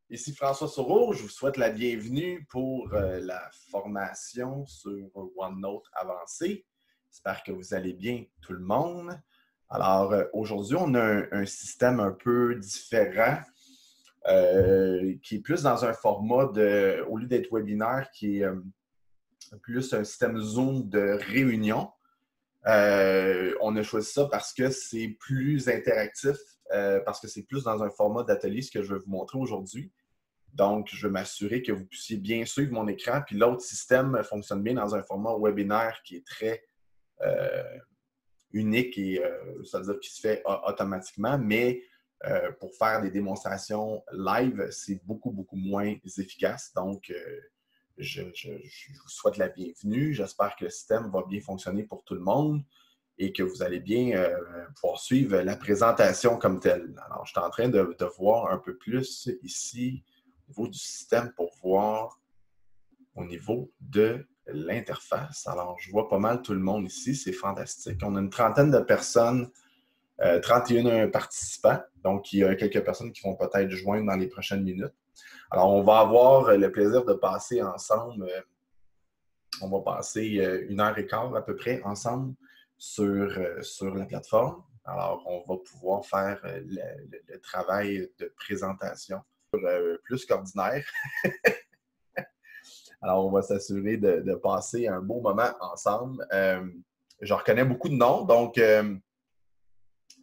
Ici François Soro, je vous souhaite la bienvenue pour la formation sur OneNote avancé. J'espère que vous allez bien tout le monde. Alors aujourd'hui, on a un système un peu différent qui est plus dans un format de, au lieu d'être webinaire, qui est plus un système Zoom de réunion. On a choisi ça parce que c'est plus interactif, parce que c'est plus dans un format d'atelier, ce que je vais vous montrer aujourd'hui. Donc, je vais m'assurer que vous puissiez bien suivre mon écran. Puis l'autre système fonctionne bien dans un format webinaire qui est très unique et c'est-à-dire qui se fait automatiquement, mais pour faire des démonstrations live, c'est beaucoup, beaucoup moins efficace. Donc, je vous souhaite la bienvenue. J'espère que le système va bien fonctionner pour tout le monde et que vous allez bien pouvoir suivre la présentation comme telle. Alors, je suis en train de voir un peu plus ici au niveau du système pour voir au niveau de l'interface. Alors, je vois pas mal tout le monde ici. C'est fantastique. On a une trentaine de personnes, 31 participants. Donc, il y a quelques personnes qui vont peut-être joindre dans les prochaines minutes. Alors, on va avoir le plaisir de passer ensemble. On va passer 1h15 à peu près ensemble sur la plateforme. Alors, on va pouvoir faire le travail de présentation plus qu'ordinaire. Alors, on va s'assurer de passer un beau moment ensemble. Je reconnais beaucoup de noms, donc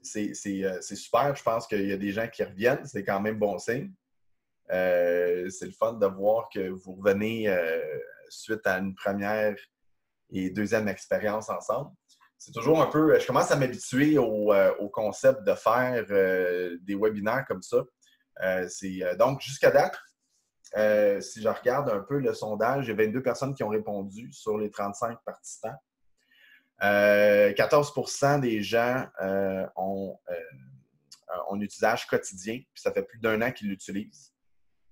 c'est super. Je pense qu'il y a des gens qui reviennent. C'est quand même bon signe. C'est le fun de voir que vous revenez suite à une première et deuxième expérience ensemble. C'est toujours un peu... Je commence à m'habituer au concept de faire des webinaires comme ça. Donc, jusqu'à date, si je regarde un peu le sondage, il y a 22 personnes qui ont répondu sur les 35 participants. 14% des gens ont un usage quotidien, puis ça fait plus d'1 an qu'ils l'utilisent.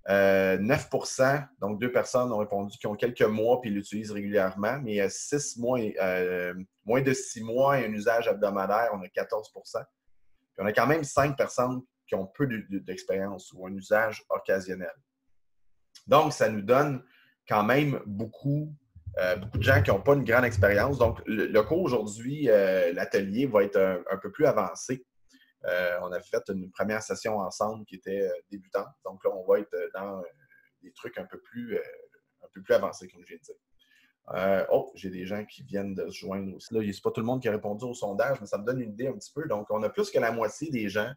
9%, donc 2 personnes ont répondu qui ont quelques mois puis l'utilisent régulièrement, mais 6 mois, moins de 6 mois et un usage hebdomadaire, on a 14%. Puis on a quand même 5 personnes qui ont peu d'expérience ou un usage occasionnel. Donc, ça nous donne quand même beaucoup de gens qui n'ont pas une grande expérience. Donc, le cours aujourd'hui, l'atelier va être un peu plus avancé. On a fait une première session ensemble qui était débutante. Donc là, on va être dans des trucs un peu plus avancés, comme je viens de dire. J'ai des gens qui viennent de se joindre aussi. Là, ce n'est pas tout le monde qui a répondu au sondage, mais ça me donne une idée un petit peu. Donc, on a plus que la moitié des gens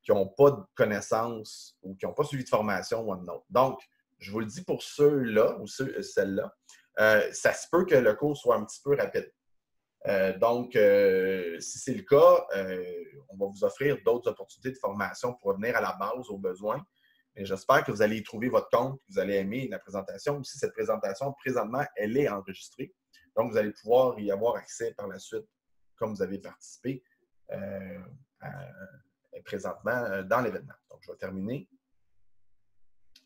qui n'ont pas de connaissances ou qui n'ont pas suivi de formation OneNote. Donc, je vous le dis pour ceux-là ou celles-là, ça se peut que le cours soit un petit peu rapide. Donc, si c'est le cas, on va vous offrir d'autres opportunités de formation pour revenir à la base, aux besoins. Et j'espère que vous allez y trouver votre compte, que vous allez aimer la présentation. Aussi, cette présentation, présentement, elle est enregistrée. Donc, vous allez pouvoir y avoir accès par la suite, comme vous avez participé présentement dans l'événement. Donc, je vais terminer.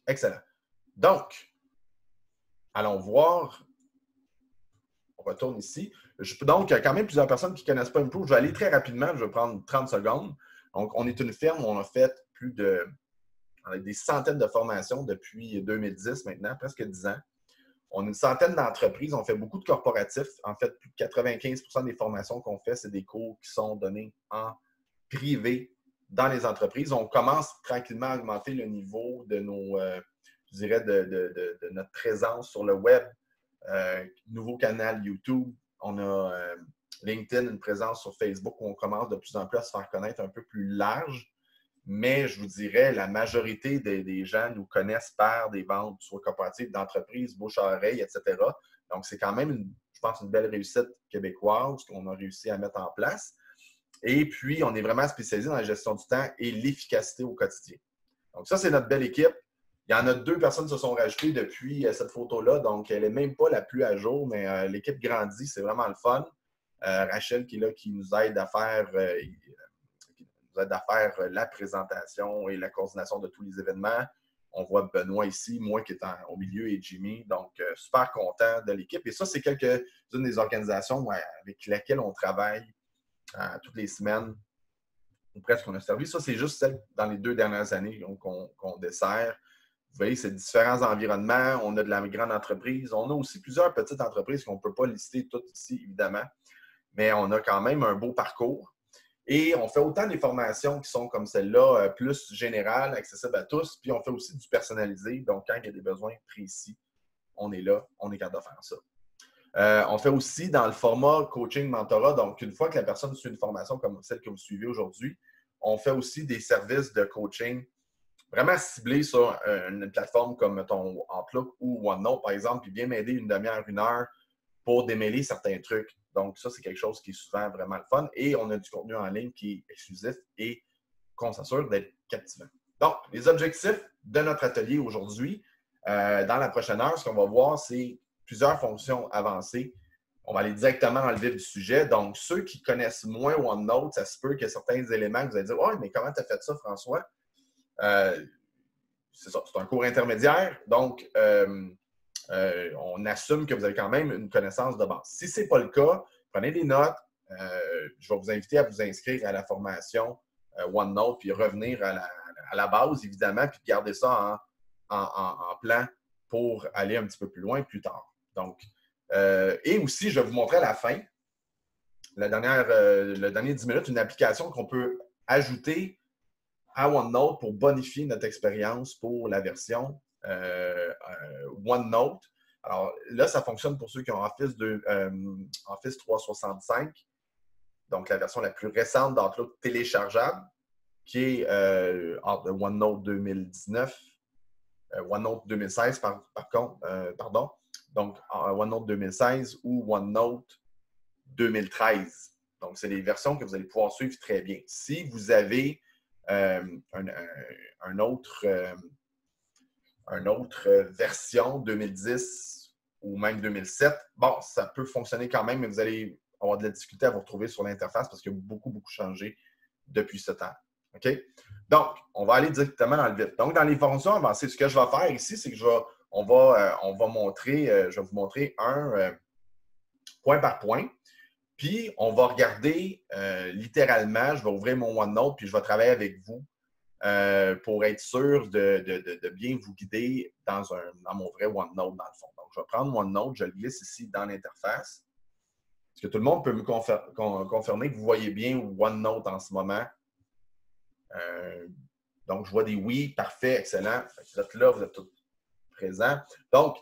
Excellent. Donc, allons voir. On retourne ici. Donc, il y a quand même plusieurs personnes qui ne connaissent pas Improve. Je vais aller très rapidement. Je vais prendre 30 secondes. Donc, on est une firme où on a fait des centaines de formations depuis 2010 maintenant, presque 10 ans. On a une centaine d'entreprises. On fait beaucoup de corporatifs. En fait, plus de 95% des formations qu'on fait, c'est des cours qui sont donnés en privé dans les entreprises. On commence tranquillement à augmenter le niveau de nos, je dirais, de notre présence sur le web. Nouveau canal YouTube. On a LinkedIn, une présence sur Facebook où on commence de plus en plus à se faire connaître un peu plus large. Mais je vous dirais, la majorité des gens nous connaissent par des ventes, soit corporatives, d'entreprises, bouche à oreille, etc. Donc, c'est quand même, je pense, une belle réussite québécoise qu'on a réussi à mettre en place. Et puis, on est vraiment spécialisé dans la gestion du temps et l'efficacité au quotidien. Donc, ça, c'est notre belle équipe. Il y en a 2 personnes qui se sont rajoutées depuis cette photo-là, donc elle n'est même pas la plus à jour, mais l'équipe grandit, c'est vraiment le fun. Rachel qui est là, qui nous aide à faire, la présentation et la coordination de tous les événements. On voit Benoît ici, moi qui est au milieu et Jimmy, donc super content de l'équipe. Et ça, c'est quelques-unes des organisations avec lesquelles on travaille toutes les semaines ou presque qu'on a servi. Ça, c'est juste celle dans les 2 dernières années qu'on dessert. Vous voyez, c'est différents environnements. On a de la grande entreprise. On a aussi plusieurs petites entreprises qu'on ne peut pas lister toutes ici, évidemment. Mais on a quand même un beau parcours. Et on fait autant des formations qui sont comme celle-là, plus générales, accessibles à tous. Puis on fait aussi du personnalisé. Donc, quand il y a des besoins précis, on est là, on est capable de faire ça. On fait aussi dans le format coaching mentorat. Donc, une fois que la personne suit une formation comme celle que vous suivez aujourd'hui, on fait aussi des services de coaching vraiment ciblés sur une plateforme comme ton Outlook ou OneNote, par exemple, puis bien m'aider une demi-heure, 1 heure pour démêler certains trucs. Donc, ça, c'est quelque chose qui est souvent vraiment le fun. Et on a du contenu en ligne qui est exclusif et qu'on s'assure d'être captivant. Donc, les objectifs de notre atelier aujourd'hui, dans la prochaine heure, ce qu'on va voir, c'est plusieurs fonctions avancées. On va aller directement dans le vif du sujet. Donc, ceux qui connaissent moins OneNote, ça se peut qu'il y ait certains éléments que vous allez dire « Ouais, mais comment tu as fait ça, François? » C'est ça, c'est un cours intermédiaire. Donc, on assume que vous avez quand même une connaissance de base. Si ce n'est pas le cas, prenez des notes. Je vais vous inviter à vous inscrire à la formation OneNote, puis revenir à la base, évidemment, puis garder ça en plan pour aller un petit peu plus loin plus tard. Donc, et aussi, je vais vous montrer à la fin, le dernier 10 minutes, une application qu'on peut ajouter à OneNote pour bonifier notre expérience pour la version OneNote. Alors là, ça fonctionne pour ceux qui ont Office 365, donc la version la plus récente d'Outlook téléchargeable, qui est OneNote 2019, OneNote 2016, pardon. Donc, OneNote 2016 ou OneNote 2013. Donc, c'est des versions que vous allez pouvoir suivre très bien. Si vous avez une autre version 2010 ou même 2007, bon, ça peut fonctionner quand même, mais vous allez avoir de la difficulté à vous retrouver sur l'interface parce qu'il y a beaucoup changé depuis ce temps. OK? Donc, on va aller directement dans le vif. Donc, dans les fonctions avancées, ce que je vais faire ici, c'est que je vais vous montrer un point par point. Puis, on va regarder littéralement, je vais ouvrir mon OneNote, puis je vais travailler avec vous pour être sûr de bien vous guider dans mon vrai OneNote, dans le fond. Donc, je vais prendre OneNote, je le glisse ici dans l'interface. Est-ce que tout le monde peut me confirmer que vous voyez bien OneNote en ce moment? Donc, je vois des oui, parfait, excellent. Vous êtes là, vous êtes tous présents. Donc,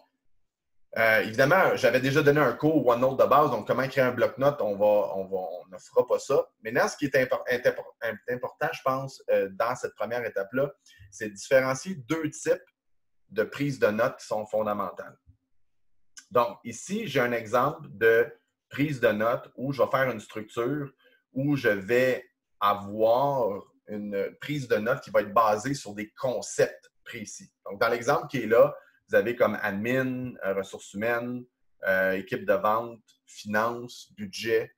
évidemment, j'avais déjà donné un cours OneNote de base, donc comment créer un bloc-notes, on ne fera pas ça. Maintenant, ce qui est important, je pense, dans cette première étape-là, c'est de différencier 2 types de prise de notes qui sont fondamentales. Donc, ici, j'ai un exemple de prise de notes où je vais faire une structure où je vais avoir une prise de notes qui va être basée sur des concepts précis. Donc, dans l'exemple qui est là, vous avez comme admin, ressources humaines, équipe de vente, finances, budget.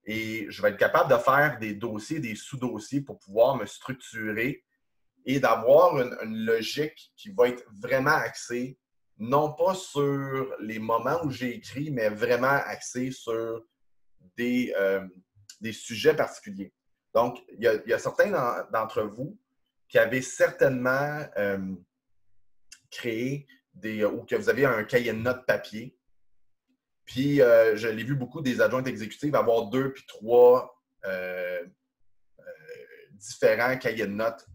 Et je vais être capable de faire des dossiers, des sous-dossiers pour pouvoir me structurer et d'avoir une logique qui va être vraiment axée, non pas sur les moments où j'ai écrit, mais vraiment axée sur des sujets particuliers. Donc, il y a certains d'entre vous qui avaient certainement créé ou que vous avez un cahier de notes papier. Puis, je l'ai vu beaucoup des adjointes exécutives avoir 2 puis 3 différents cahiers de notes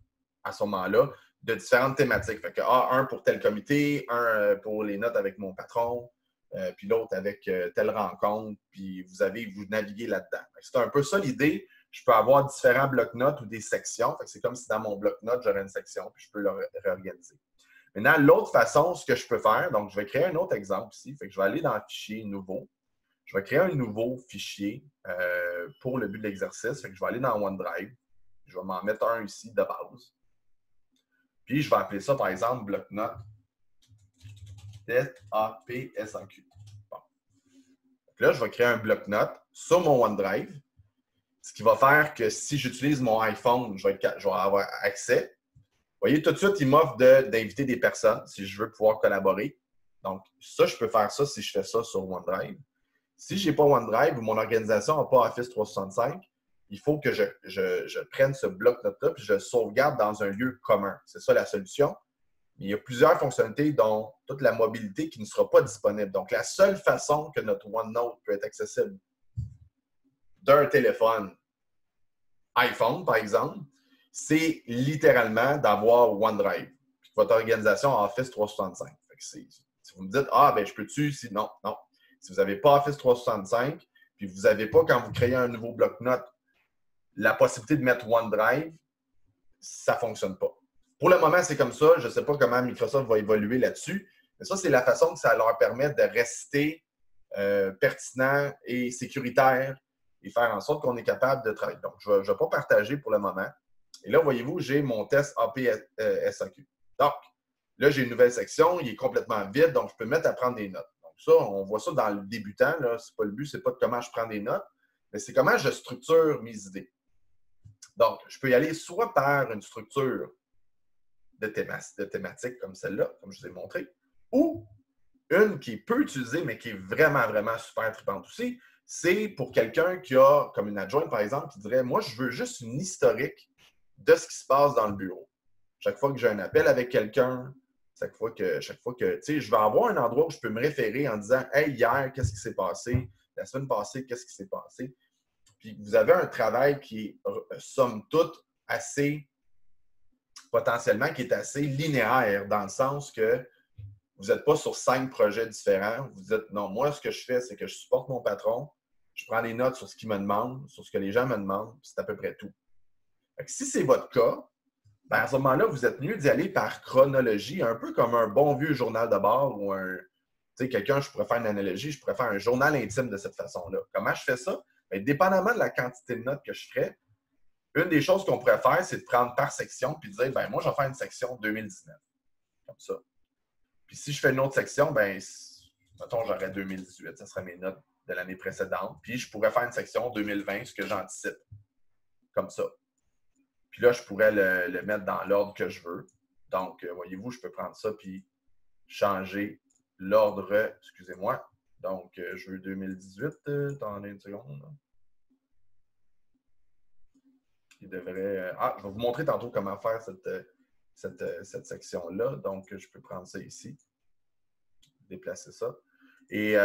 à ce moment-là, de différentes thématiques. Fait que, un pour tel comité, un pour les notes avec mon patron, puis l'autre avec telle rencontre, puis vous naviguez là-dedans. C'est un peu ça l'idée. Je peux avoir différents blocs-notes ou des sections. C'est comme si dans mon bloc-notes, j'aurais une section, puis je peux le réorganiser. Maintenant, l'autre façon, ce que je peux faire, donc je vais créer un autre exemple ici. Fait que je vais aller dans le fichier nouveau. Je vais créer un nouveau fichier pour le but de l'exercice. Fait que je vais aller dans OneDrive. Je vais m'en mettre un ici de base. Puis, je vais appeler ça, par exemple, bloc-notes TAPSAQ. Bon. Là, je vais créer un bloc-notes sur mon OneDrive. Ce qui va faire que si j'utilise mon iPhone, je vais avoir accès. Vous voyez, tout de suite, il m'offre d'inviter des personnes si je veux pouvoir collaborer. Donc, ça, je peux faire ça si je fais ça sur OneDrive. Si je n'ai pas OneDrive ou mon organisation n'a pas Office 365, il faut que je prenne ce bloc-notes-là et je le sauvegarde dans un lieu commun. C'est ça la solution. Mais il y a plusieurs fonctionnalités, dont toute la mobilité qui ne sera pas disponible. Donc, la seule façon que notre OneNote peut être accessible d'un téléphone iPhone, par exemple, c'est littéralement d'avoir OneDrive. Puis votre organisation a Office 365. Si vous me dites, ah, ben je peux-tu, si non, non. Si vous n'avez pas Office 365, puis vous n'avez pas, quand vous créez un nouveau bloc-notes, la possibilité de mettre OneDrive, ça ne fonctionne pas. Pour le moment, c'est comme ça. Je ne sais pas comment Microsoft va évoluer là-dessus, mais ça, c'est la façon que ça leur permet de rester pertinent et sécuritaire et faire en sorte qu'on est capable de travailler. Donc, je ne vais pas partager pour le moment. Et là, voyez-vous, j'ai mon test AP-SAQ. Donc, là, j'ai une nouvelle section. Il est complètement vide, donc je peux me mettre à prendre des notes. Donc, ça, on voit ça dans le débutant. Ce n'est pas le but, ce n'est pas de comment je prends des notes, mais c'est comment je structure mes idées. Donc, je peux y aller soit par une structure de thématique comme celle-là, comme je vous ai montré, ou une qui est peu utilisée, mais qui est vraiment, vraiment super trippante aussi, c'est pour quelqu'un qui a, comme une adjointe, par exemple, qui dirait, moi, je veux juste une historique de ce qui se passe dans le bureau. Chaque fois que j'ai un appel avec quelqu'un, chaque fois que tu sais, je vais avoir un endroit où je peux me référer en disant, hey, hier, qu'est-ce qui s'est passé? La semaine passée, qu'est-ce qui s'est passé? Puis vous avez un travail qui est, somme toute, assez, potentiellement, qui est assez linéaire, dans le sens que vous n'êtes pas sur 5 projets différents. Vous dites, non, moi, ce que je fais, c'est que je supporte mon patron, je prends des notes sur ce qu'il me demande, sur ce que les gens me demandent, c'est à peu près tout. Fait que si c'est votre cas, ben à ce moment-là, vous êtes mieux d'y aller par chronologie, un peu comme un bon vieux journal de bord ou un, tu sais, quelqu'un, je pourrais faire une analogie, je pourrais faire un journal intime de cette façon-là. Comment je fais ça? Bien, dépendamment de la quantité de notes que je ferais, une des choses qu'on pourrait faire, c'est de prendre par section puis de dire, ben moi, je vais faire une section 2019. Comme ça. Puis si je fais une autre section, ben mettons, j'aurais 2018. Ça serait mes notes de l'année précédente. Puis je pourrais faire une section 2020, ce que j'anticipe. Comme ça. Puis là, je pourrais le mettre dans l'ordre que je veux. Donc, voyez-vous, je peux prendre ça puis changer l'ordre. Excusez-moi. Donc, je veux 2018. Attendez une seconde. Il devrait... je vais vous montrer tantôt comment faire cette section-là. Donc, je peux prendre ça ici. Déplacer ça. Et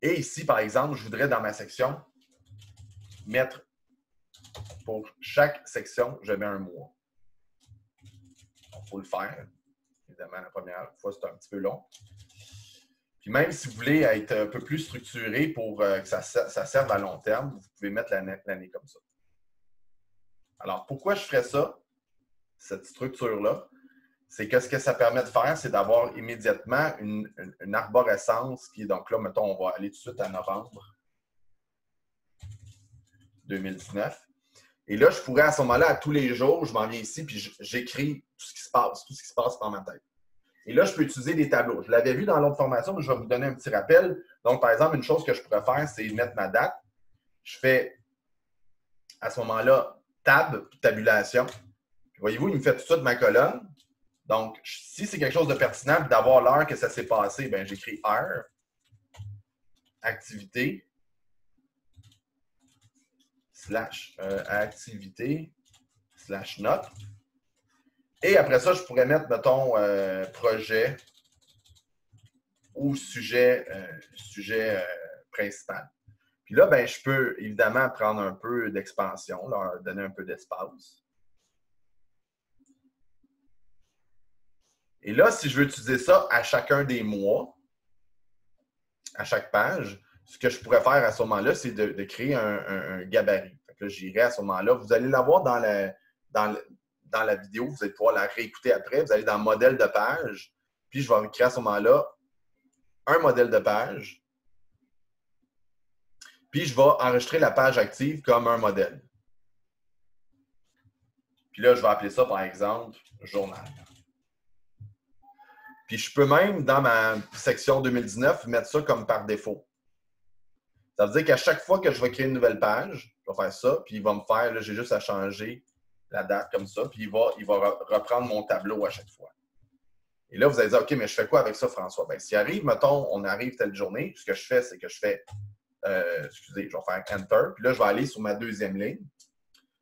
ici, par exemple, je voudrais dans ma section mettre pour chaque section, je mets un mois. Il faut le faire. Évidemment, la première fois, c'est un petit peu long. Puis même si vous voulez être un peu plus structuré pour que ça serve à long terme, vous pouvez mettre l'année comme ça. Alors, pourquoi je ferais ça, cette structure-là? C'est que ce que ça permet de faire, c'est d'avoir immédiatement une arborescence qui est donc là, mettons, on va aller tout de suite à novembre 2019. Et là, je pourrais à ce moment-là, à tous les jours, je m'en viens ici puis j'écris tout ce qui se passe dans ma tête. Et là, je peux utiliser des tableaux. Je l'avais vu dans l'autre formation, mais je vais vous donner un petit rappel. Donc, par exemple, une chose que je pourrais faire, c'est mettre ma date. Je fais à ce moment-là tab, tabulation. Voyez-vous, il me fait tout ça de ma colonne. Donc, si c'est quelque chose de pertinent, d'avoir l'heure que ça s'est passé, bien, j'écris heure, activité, slash activité, slash note. Et après ça, je pourrais mettre, mettons, projet ou sujet principal. Puis là, ben, je peux évidemment prendre un peu d'expansion, leur donner un peu d'espace. Et là, si je veux utiliser ça à chacun des mois, à chaque page, ce que je pourrais faire à ce moment-là, c'est de créer un gabarit. Fait que là, j'irai à ce moment-là. Vous allez l'avoir dans la vidéo, vous allez pouvoir la réécouter après. Vous allez dans modèle de page, puis je vais créer à ce moment-là un modèle de page, puis je vais enregistrer la page active comme un modèle. Puis là, je vais appeler ça, par exemple, journal. Puis je peux même, dans ma section 2019, mettre ça comme par défaut. Ça veut dire qu'à chaque fois que je vais créer une nouvelle page, je vais faire ça, puis il va me faire, là, j'ai juste à changer la date comme ça, puis il va reprendre mon tableau à chaque fois. Et là, vous allez dire, OK, mais je fais quoi avec ça, François? Bien, s'il arrive, mettons, on arrive telle journée, ce que je fais, c'est que je fais excusez, je vais faire Enter. Puis là, je vais aller sur ma deuxième ligne.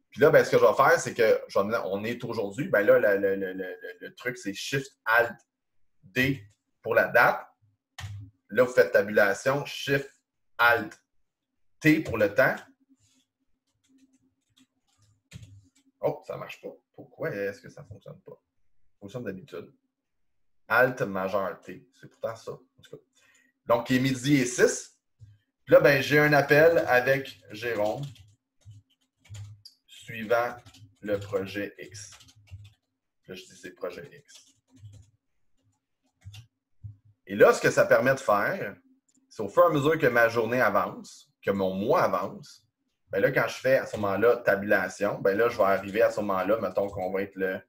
Puis là, ben, ce que je vais faire, c'est que on est aujourd'hui. Ben là, le truc, c'est Shift-Alt-D pour la date. Là, vous faites tabulation, Shift-Alt-T pour le temps. Oh, ça ne marche pas. Pourquoi est-ce que ça ne fonctionne pas? Ça fonctionne d'habitude. Alt majeur T. C'est pourtant ça. En tout cas. Donc, il est midi et 6. Puis là, ben, j'ai un appel avec Jérôme suivant le projet X. Là, je dis c'est projet X. Et là, ce que ça permet de faire, c'est au fur et à mesure que ma journée avance, que mon mois avance, bien là, quand je fais à ce moment-là tabulation, bien là, je vais arriver à ce moment-là, mettons qu'on va être le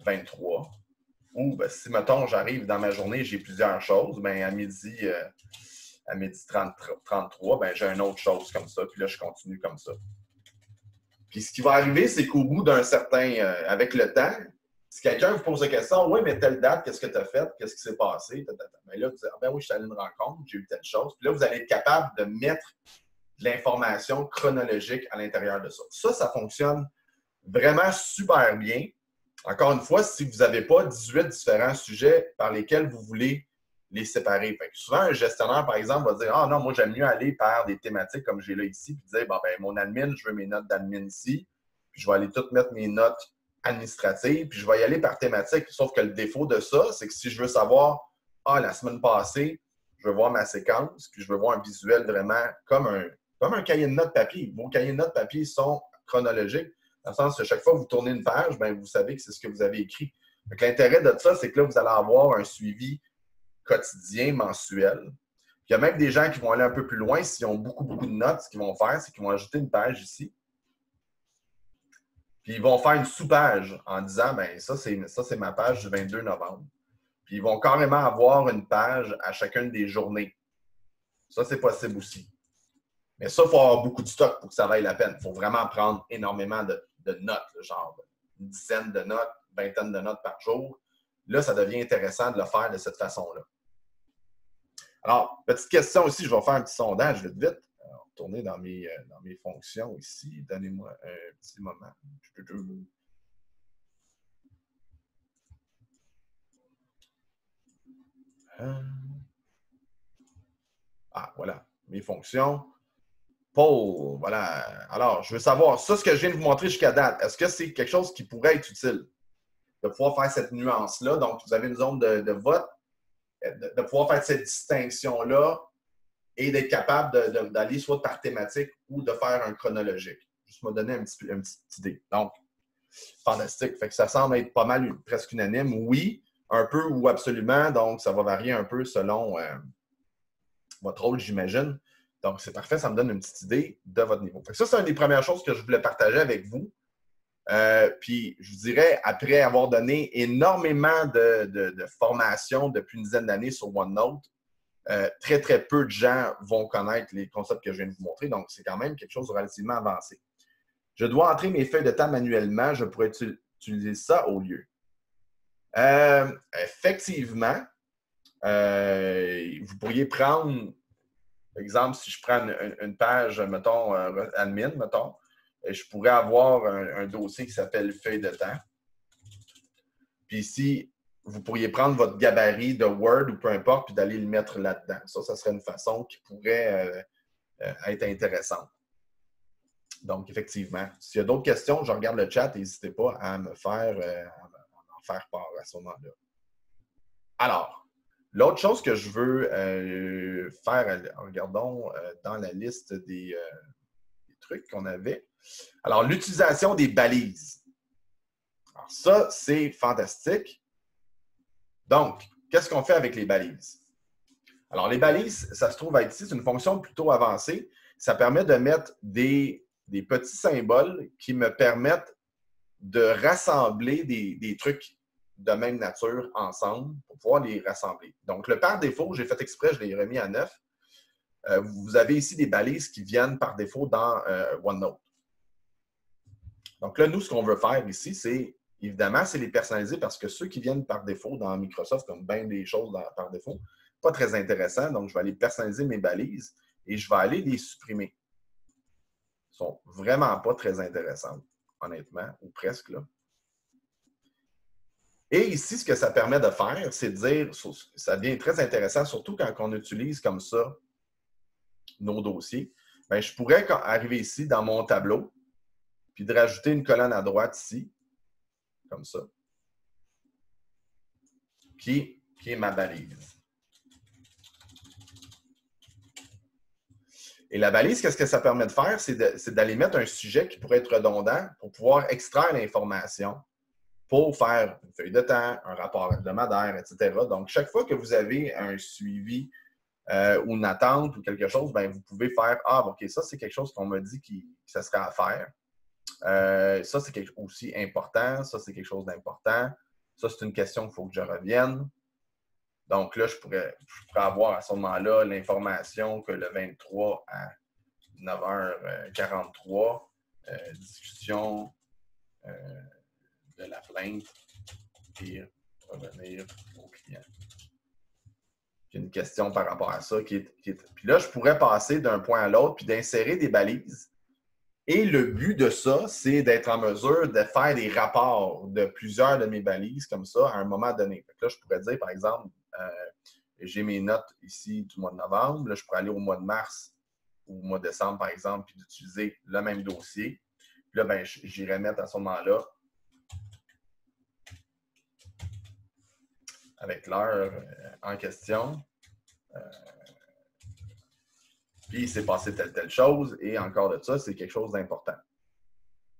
23. Ou ben, si, mettons, j'arrive dans ma journée, j'ai plusieurs choses, bien à midi 33, bien, j'ai une autre chose comme ça, puis là, je continue comme ça. Puis ce qui va arriver, c'est qu'au bout d'un certain, avec le temps, si quelqu'un vous pose la question, oui, mais telle date, qu'est-ce que tu as fait? Qu'est-ce qui s'est passé? Mais là, vous dites, ah, ben oui, je suis allé à une rencontre, j'ai eu telle chose. Puis là, vous allez être capable de mettre de l'information chronologique à l'intérieur de ça. Ça fonctionne vraiment super bien. Encore une fois, si vous n'avez pas 18 différents sujets par lesquels vous voulez les séparer. Fait que souvent, un gestionnaire, par exemple, va dire « Ah non, moi, j'aime mieux aller par des thématiques comme j'ai là ici, puis dire bon, ben, mon admin, je veux mes notes d'admin ici, puis je vais aller toutes mettre mes notes administratives, puis je vais y aller par thématique. » Sauf que le défaut de ça, c'est que si je veux savoir « Ah, la semaine passée, je veux voir ma séquence, puis je veux voir un visuel vraiment comme un cahier de notes papier. » Vos cahiers de notes papier sont chronologiques, dans le sens que chaque fois que vous tournez une page, bien, vous savez que c'est ce que vous avez écrit. L'intérêt de ça, c'est que là, vous allez avoir un suivi quotidien, mensuel. Il y a même des gens qui vont aller un peu plus loin. S'ils ont beaucoup, beaucoup de notes, ce qu'ils vont faire, c'est qu'ils vont ajouter une page ici. Puis ils vont faire une sous-page en disant, bien, ça, c'est ma page du 22 novembre. Puis ils vont carrément avoir une page à chacune des journées. Ça, c'est possible aussi. Mais ça, il faut avoir beaucoup de stock pour que ça vaille la peine. Il faut vraiment prendre énormément de notes, genre une dizaine de notes, une vingtaine de notes par jour. Là, ça devient intéressant de le faire de cette façon-là. Alors, petite question aussi, je vais faire un petit sondage vite, vite. Alors, retourner dans mes fonctions ici. Donnez-moi un petit moment. Ah, voilà, mes fonctions. Paul, voilà. Alors, je veux savoir, ça, ce que je viens de vous montrer jusqu'à date, est-ce que c'est quelque chose qui pourrait être utile de pouvoir faire cette nuance-là? Donc, vous avez une zone de vote, de pouvoir faire cette distinction-là et d'être capable d'aller soit par thématique ou de faire un chronologique. Juste me donner une petite idée. Donc, fantastique. Fait que ça semble être pas mal, presque unanime. Oui, un peu ou absolument. Donc, ça va varier un peu selon votre rôle, j'imagine. Donc, c'est parfait. Ça me donne une petite idée de votre niveau. Fait que ça, c'est une des premières choses que je voulais partager avec vous. Puis, je vous dirais, après avoir donné énormément de formation depuis une dizaine d'années sur OneNote, très, très peu de gens vont connaître les concepts que je viens de vous montrer. Donc, c'est quand même quelque chose de relativement avancé. Je dois entrer mes feuilles de temps manuellement. Je pourrais utiliser ça au lieu. Effectivement, vous pourriez prendre, par exemple, si je prends une page, mettons, admin, mettons, je pourrais avoir un dossier qui s'appelle feuille de temps. Puis ici, vous pourriez prendre votre gabarit de Word ou peu importe, puis d'aller le mettre là-dedans. Ça serait une façon qui pourrait être intéressante. Donc, effectivement, s'il y a d'autres questions, je regarde le chat, n'hésitez pas à me faire, en faire part à ce moment-là. Alors, l'autre chose que je veux faire, regardons dans la liste des trucs qu'on avait. Alors, l'utilisation des balises. Alors, ça, c'est fantastique. Donc, qu'est-ce qu'on fait avec les balises? Alors, les balises, ça se trouve être ici, c'est une fonction plutôt avancée. Ça permet de mettre des petits symboles qui me permettent de rassembler des trucs de même nature ensemble pour pouvoir les rassembler. Donc, le par défaut, j'ai fait exprès, je l'ai remis à 9. Vous avez ici des balises qui viennent par défaut dans OneNote. Donc là, nous, ce qu'on veut faire ici, c'est, évidemment, c'est les personnaliser parce que ceux qui viennent par défaut dans Microsoft, comme bien des choses par défaut, pas très intéressants. Donc, je vais aller personnaliser mes balises et je vais aller les supprimer. Ils ne sont vraiment pas très intéressantes, honnêtement, ou presque, là. Et ici, ce que ça permet de faire, c'est de dire, ça devient très intéressant, surtout quand on utilise comme ça nos dossiers. Bien, je pourrais arriver ici dans mon tableau, puis de rajouter une colonne à droite ici, comme ça, qui est ma balise. Et la balise, qu'est-ce que ça permet de faire? C'est d'aller mettre un sujet qui pourrait être redondant pour pouvoir extraire l'information pour faire une feuille de temps, un rapport hebdomadaire, etc. Donc, chaque fois que vous avez un suivi ou une attente ou quelque chose, bien, vous pouvez faire « Ah, OK, ça, c'est quelque chose qu'on m'a dit que ça serait à faire. Ça, c'est quelque chose aussi important. Ça, c'est quelque chose d'important. Ça, c'est une question qu'il faut que je revienne. » Donc là, je pourrais avoir à ce moment-là l'information que le 23 à 9h43, discussion de la plainte et revenir au client. J'ai une question par rapport à ça. Puis là, je pourrais passer d'un point à l'autre puis d'insérer des balises. Et le but de ça, c'est d'être en mesure de faire des rapports de plusieurs de mes balises comme ça à un moment donné. Là, je pourrais dire, par exemple, j'ai mes notes ici du mois de novembre. Là, je pourrais aller au mois de mars ou au mois de décembre, par exemple, puis d'utiliser le même dossier. Puis là, ben, j'irai mettre à ce moment-là avec l'heure en question. Puis il s'est passé telle chose, et encore de ça, c'est quelque chose d'important.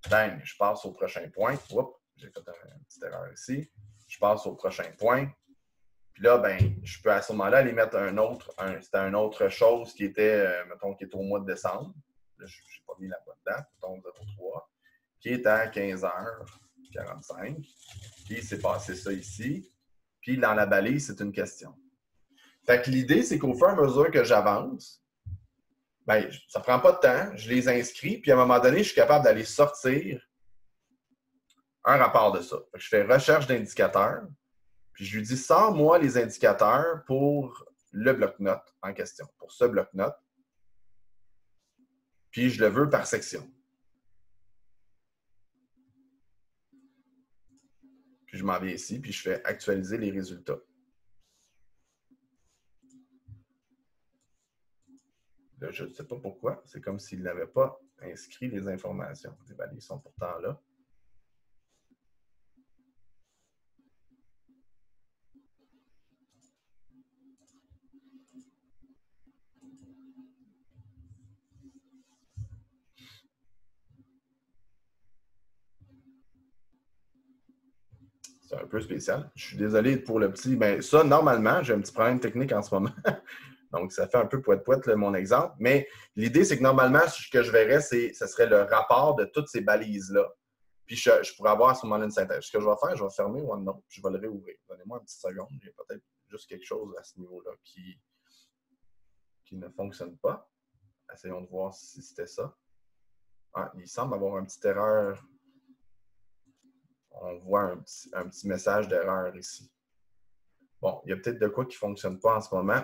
Bang, je passe au prochain point. Oups, j'ai fait une petite erreur ici. Je passe au prochain point. Puis là, ben, je peux à ce moment-là aller mettre c'était une autre chose qui était, mettons, qui est au mois de décembre. Là, je n'ai pas mis la bonne date, mettons 03, qui est à 15h45. Puis il s'est passé ça ici. Puis dans la balise, c'est une question. Fait que l'idée, c'est qu'au fur et à mesure que j'avance, ben, ça ne prend pas de temps, je les inscris, puis à un moment donné, je suis capable d'aller sortir un rapport de ça. Fait que je fais recherche d'indicateurs, puis je lui dis, sors-moi les indicateurs pour le bloc-notes en question, pour ce bloc-notes. Puis je le veux par section. Puis je m'en vais ici, puis je fais actualiser les résultats. Là, je ne sais pas pourquoi. C'est comme s'il n'avait pas inscrit les informations. Les balises sont pourtant là. C'est un peu spécial. Je suis désolé pour le petit. Ben, ça, normalement, j'ai un petit problème technique en ce moment. Donc, ça fait un peu poète-poète, mon exemple. Mais l'idée, c'est que normalement, ce que je verrais, ce serait le rapport de toutes ces balises-là. Puis, je pourrais avoir à ce moment-là une synthèse. Ce que je vais faire, je vais fermer OneNote, puis je vais le réouvrir. Donnez-moi une petite seconde. Il y a peut-être juste quelque chose à ce niveau-là qui ne fonctionne pas. Essayons de voir si c'était ça. Ah, il semble avoir une petite erreur. On voit un petit message d'erreur ici. Bon, il y a peut-être de quoi qui ne fonctionne pas en ce moment.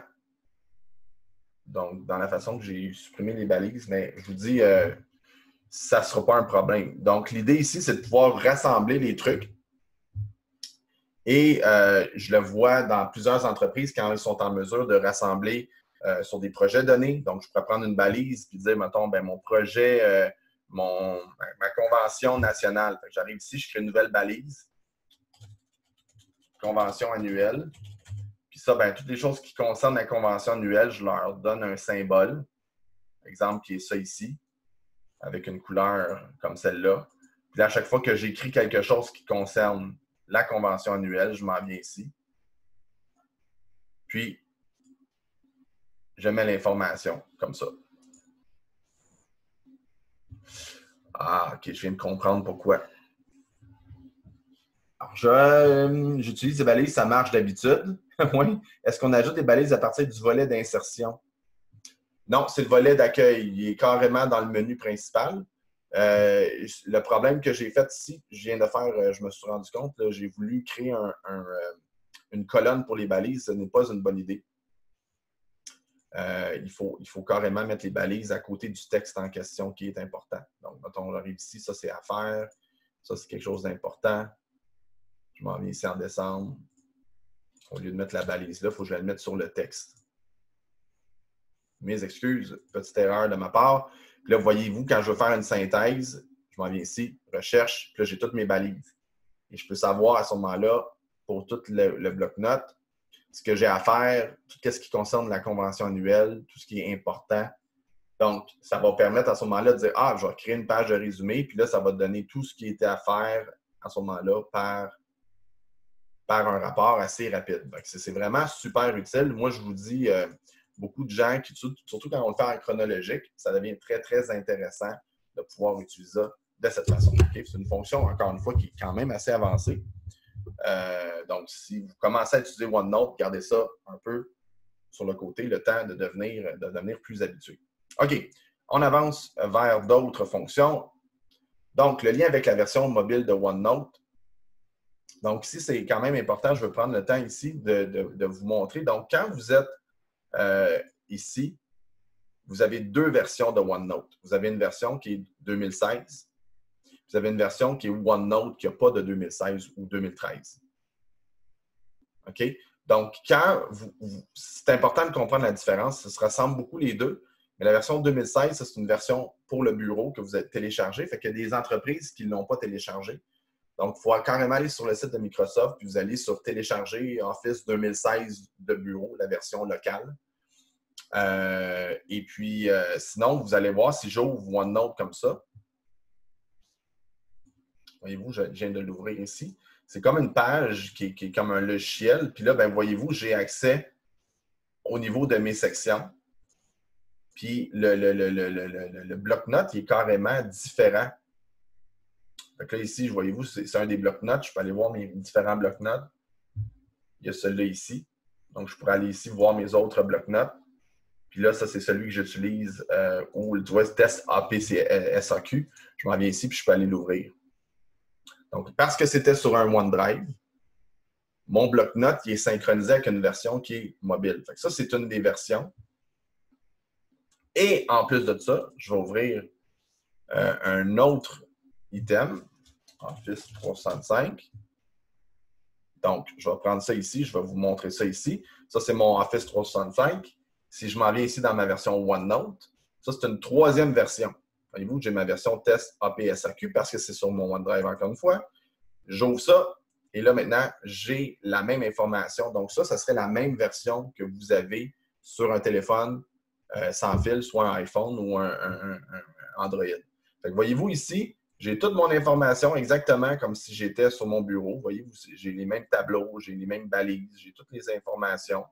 Donc, dans la façon que j'ai supprimé les balises, mais je vous dis, ça ne sera pas un problème. Donc, l'idée ici, c'est de pouvoir rassembler les trucs. Et je le vois dans plusieurs entreprises quand ils sont en mesure de rassembler sur des projets donnés. Donc, je pourrais prendre une balise et dire, mettons, ben, mon projet, ma convention nationale. J'arrive ici, je crée une nouvelle balise. Convention annuelle. Puis ça, ben, toutes les choses qui concernent la convention annuelle, je leur donne un symbole. Exemple qui est ça ici, avec une couleur comme celle-là. Puis là, à chaque fois que j'écris quelque chose qui concerne la convention annuelle, je m'en viens ici. Puis, je mets l'information comme ça. Ah, OK, je viens de comprendre pourquoi. Alors, j'utilise des balises, ça marche d'habitude. Oui. Est-ce qu'on ajoute des balises à partir du volet d'insertion? Non, c'est le volet d'accueil. Il est carrément dans le menu principal. Le problème que j'ai fait ici, je viens de faire, je me suis rendu compte, j'ai voulu créer une colonne pour les balises. Ce n'est pas une bonne idée. il faut carrément mettre les balises à côté du texte en question qui est important. Donc, mettons, on arrive ici, ça c'est à faire, ça c'est quelque chose d'important. Je m'en viens ici en décembre. Au lieu de mettre la balise là, il faut que je la mette sur le texte. Mes excuses, petite erreur de ma part. Puis là, voyez-vous, quand je veux faire une synthèse, je m'en viens ici, recherche, puis là, j'ai toutes mes balises. Et je peux savoir à ce moment-là, pour tout le bloc-notes, ce que j'ai à faire, tout ce qui concerne la convention annuelle, tout ce qui est important. Donc, ça va permettre à ce moment-là de dire « Ah, je vais créer une page de résumé », puis là, ça va te donner tout ce qui était à faire à ce moment-là par un rapport assez rapide. C'est vraiment super utile. Moi, je vous dis, beaucoup de gens, surtout quand on le fait en chronologique, ça devient très, très intéressant de pouvoir utiliser ça de cette façon. Okay? C'est une fonction, encore une fois, qui est quand même assez avancée. Donc, si vous commencez à utiliser OneNote, gardez ça un peu sur le côté, le temps de devenir plus habitué. OK, on avance vers d'autres fonctions. Donc, le lien avec la version mobile de OneNote. Donc, ici, c'est quand même important. Je vais prendre le temps ici de vous montrer. Donc, quand vous êtes ici, vous avez deux versions de OneNote. Vous avez une version qui est 2016. Vous avez une version qui est OneNote qui n'a pas de 2016 ou 2013. OK? Donc, c'est important de comprendre la différence. Ça se ressemble beaucoup les deux. Mais la version 2016, c'est une version pour le bureau que vous avez téléchargée. Fait qu'il y a des entreprises qui ne l'ont pas téléchargée. Donc, il faut carrément aller sur le site de Microsoft, puis vous allez sur télécharger Office 2016 de bureau, la version locale. Et puis, sinon, vous allez voir si j'ouvre OneNote comme ça. Voyez-vous, je viens de l'ouvrir ici. C'est comme une page qui est comme un logiciel. Puis là, ben, voyez-vous, j'ai accès au niveau de mes sections. Puis le bloc-notes est carrément différent. Donc là, ici, voyez-vous, c'est un des bloc-notes. Je peux aller voir mes différents bloc-notes. Il y a celui-là ici. Donc, je pourrais aller ici voir mes autres bloc-notes. Puis là, ça, c'est celui que j'utilise où tu vois, test APSAQ. Je m'en viens ici, puis je peux aller l'ouvrir. Donc, parce que c'était sur un OneDrive, mon bloc-notes est synchronisé avec une version qui est mobile. Fait que ça, c'est une des versions. Et en plus de ça, je vais ouvrir un autre item, Office 365. Donc, je vais prendre ça ici, je vais vous montrer ça ici. Ça, c'est mon Office 365. Si je m'en viens ici dans ma version OneNote, ça, c'est une troisième version. Voyez-vous, j'ai ma version test APSAQ parce que c'est sur mon OneDrive encore une fois. J'ouvre ça et là, maintenant, j'ai la même information. Donc, ça serait la même version que vous avez sur un téléphone sans fil, soit un iPhone ou un Android. Fait que voyez-vous ici, j'ai toute mon information exactement comme si j'étais sur mon bureau. Voyez-vous, j'ai les mêmes tableaux, j'ai les mêmes balises, j'ai toutes les informations.